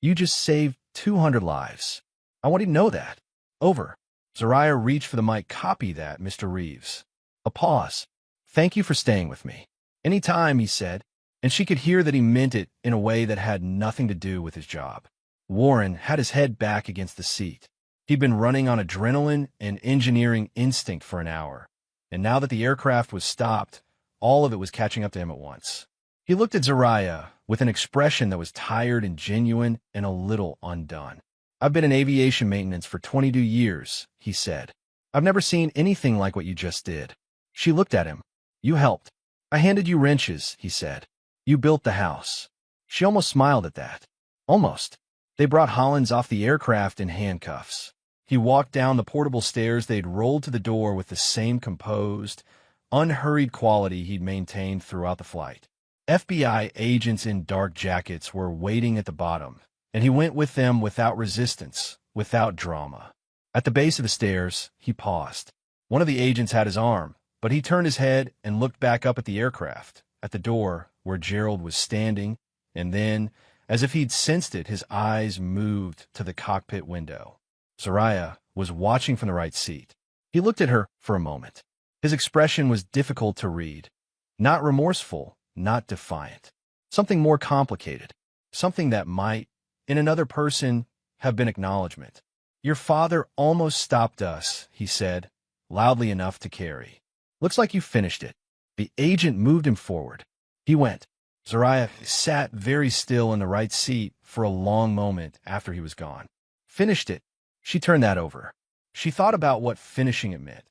You just saved 200 lives. I want you to know that. Over. Zariah reached for the mic. Copy that, Mr. Reeves. A pause. Thank you for staying with me. Any time, he said, and she could hear that he meant it in a way that had nothing to do with his job. Warren had his head back against the seat. He'd been running on adrenaline and engineering instinct for an hour, and now that the aircraft was stopped, all of it was catching up to him at once. He looked at Zariah with an expression that was tired and genuine and a little undone. I've been in aviation maintenance for 22 years, he said. I've never seen anything like what you just did. She looked at him. You helped. I handed you wrenches, he said. You built the house. She almost smiled at that. Almost. They brought Hollins off the aircraft in handcuffs. He walked down the portable stairs. They'd rolled to the door with the same composed, unhurried quality he'd maintained throughout the flight. FBI agents in dark jackets were waiting at the bottom, and he went with them without resistance, without drama. At the base of the stairs, he paused. One of the agents had his arm, but he turned his head and looked back up at the aircraft, at the door where Gerald was standing, and then, as if he'd sensed it, his eyes moved to the cockpit window. Zariah was watching from the right seat. He looked at her for a moment. His expression was difficult to read. Not remorseful, not defiant. Something more complicated. Something that might, in another person, have been acknowledgement. Your father almost stopped us, he said, loudly enough to carry. Looks like you finished it. The agent moved him forward. He went. Zariah sat very still in the right seat for a long moment after he was gone. Finished it. She turned that over. She thought about what finishing it meant.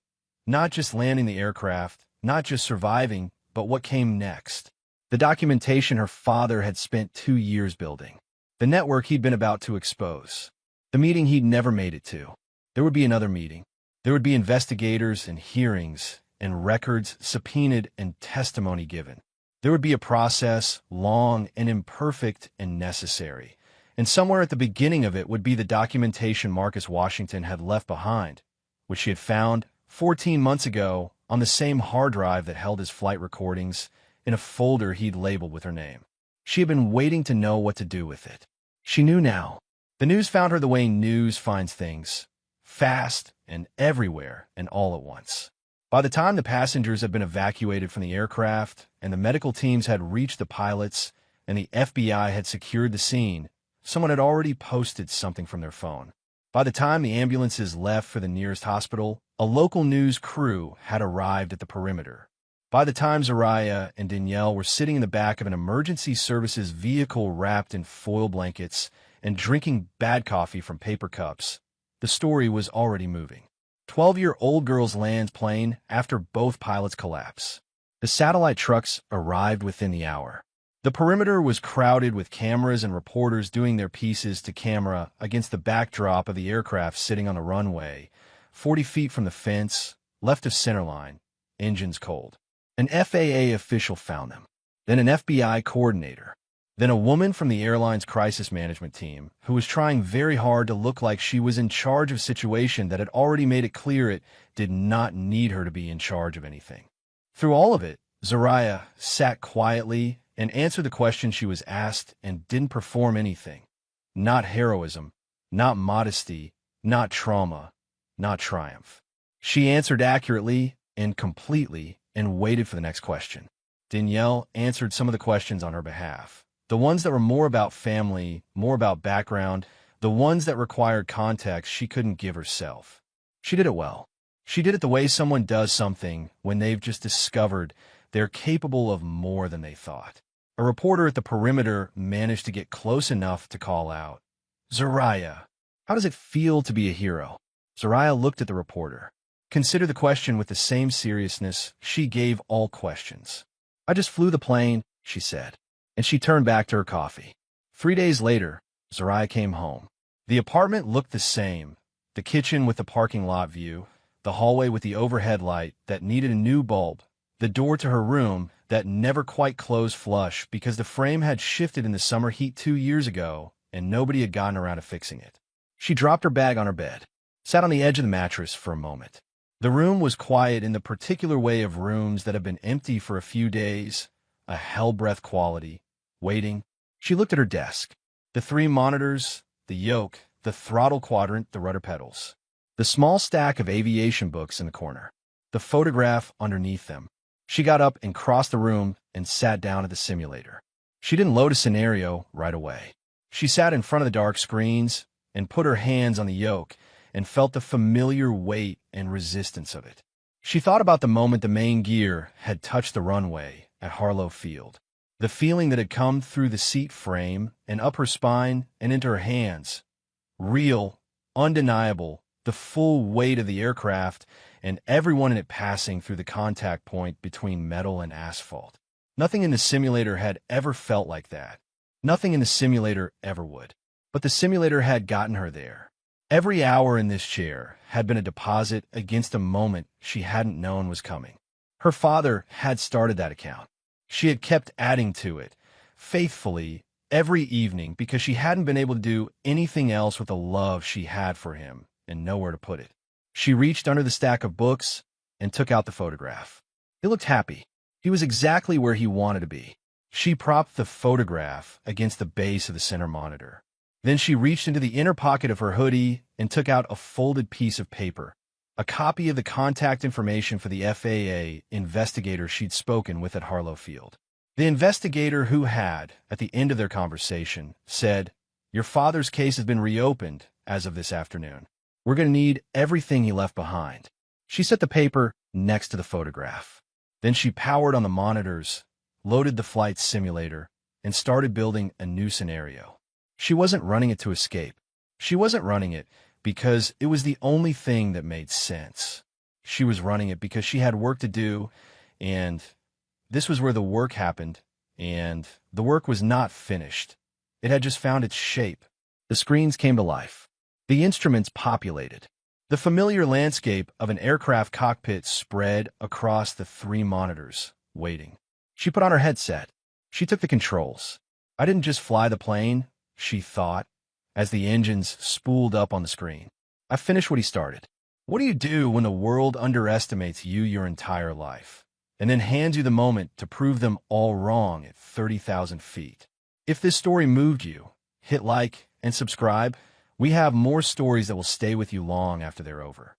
Not just landing the aircraft, not just surviving, but what came next. The documentation her father had spent 2 years building. The network he'd been about to expose. The meeting he'd never made it to. There would be another meeting. There would be investigators and hearings and records subpoenaed and testimony given. There would be a process, long and imperfect and necessary. And somewhere at the beginning of it would be the documentation Marcus Washington had left behind, which she had found 14 months ago on the same hard drive that held his flight recordings in a folder he'd labeled with her name. She had been waiting to know what to do with it. She knew now. The news found her the way news finds things, fast and everywhere and all at once. By the time the passengers had been evacuated from the aircraft and the medical teams had reached the pilots and the FBI had secured the scene, someone had already posted something from their phone. By the time the ambulances left for the nearest hospital, a local news crew had arrived at the perimeter. By the time Zariah and Danielle were sitting in the back of an emergency services vehicle wrapped in foil blankets and drinking bad coffee from paper cups, the story was already moving. 12-year-old girls lands plane after both pilots collapse. The satellite trucks arrived within the hour. The perimeter was crowded with cameras and reporters doing their pieces to camera against the backdrop of the aircraft sitting on the runway, 40 feet from the fence, left of centerline, engines cold. An FAA official found them, then an FBI coordinator, then a woman from the airline's crisis management team who was trying very hard to look like she was in charge of a situation that had already made it clear it did not need her to be in charge of anything. Through all of it, Zariah sat quietly and answered the question she was asked and didn't perform anything. Not heroism, not modesty, not trauma, not triumph. She answered accurately and completely and waited for the next question. Danielle answered some of the questions on her behalf. The ones that were more about family, more about background, the ones that required context she couldn't give herself. She did it well. She did it the way someone does something when they've just discovered they're capable of more than they thought. A reporter at the perimeter managed to get close enough to call out, "Zariah, how does it feel to be a hero?" Zariah looked at the reporter. Consider the question with the same seriousness she gave all questions. "I just flew the plane," she said, and she turned back to her coffee. 3 days later, Zariah came home. The apartment looked the same, the kitchen with the parking lot view, the hallway with the overhead light that needed a new bulb, the door to her room that never quite closed flush because the frame had shifted in the summer heat 2 years ago and nobody had gotten around to fixing it. She dropped her bag on her bed, sat on the edge of the mattress for a moment. The room was quiet in the particular way of rooms that have been empty for a few days, a hell-breath quality, waiting. She looked at her desk. The 3 monitors, the yoke, the throttle quadrant, the rudder pedals. The small stack of aviation books in the corner. The photograph underneath them. She got up and crossed the room and sat down at the simulator. She didn't load a scenario right away. She sat in front of the dark screens and put her hands on the yoke and felt the familiar weight and resistance of it. She thought about the moment the main gear had touched the runway at Harlow Field. The feeling that had come through the seat frame and up her spine and into her hands. Real, undeniable, the full weight of the aircraft and everyone in it passing through the contact point between metal and asphalt. Nothing in the simulator had ever felt like that. Nothing in the simulator ever would. But the simulator had gotten her there. Every hour in this chair had been a deposit against a moment she hadn't known was coming. Her father had started that account. She had kept adding to it, faithfully, every evening because she hadn't been able to do anything else with the love she had for him and nowhere to put it. She reached under the stack of books and took out the photograph. He looked happy. He was exactly where he wanted to be. She propped the photograph against the base of the center monitor. Then she reached into the inner pocket of her hoodie and took out a folded piece of paper, a copy of the contact information for the FAA investigator she'd spoken with at Harlow Field. The investigator who had, at the end of their conversation, said, "Your father's case has been reopened as of this afternoon. We're going to need everything he left behind." She set the paper next to the photograph. Then she powered on the monitors, loaded the flight simulator, and started building a new scenario. She wasn't running it to escape. She wasn't running it because it was the only thing that made sense. She was running it because she had work to do, and this was where the work happened, and the work was not finished. It had just found its shape. The screens came to life. The instruments populated. The familiar landscape of an aircraft cockpit spread across the 3 monitors, waiting. She put on her headset. She took the controls. I didn't just fly the plane, she thought, as the engines spooled up on the screen. I finished what he started. What do you do when the world underestimates you your entire life, and then hands you the moment to prove them all wrong at 30,000 feet? If this story moved you, hit like and subscribe. We have more stories that will stay with you long after they're over.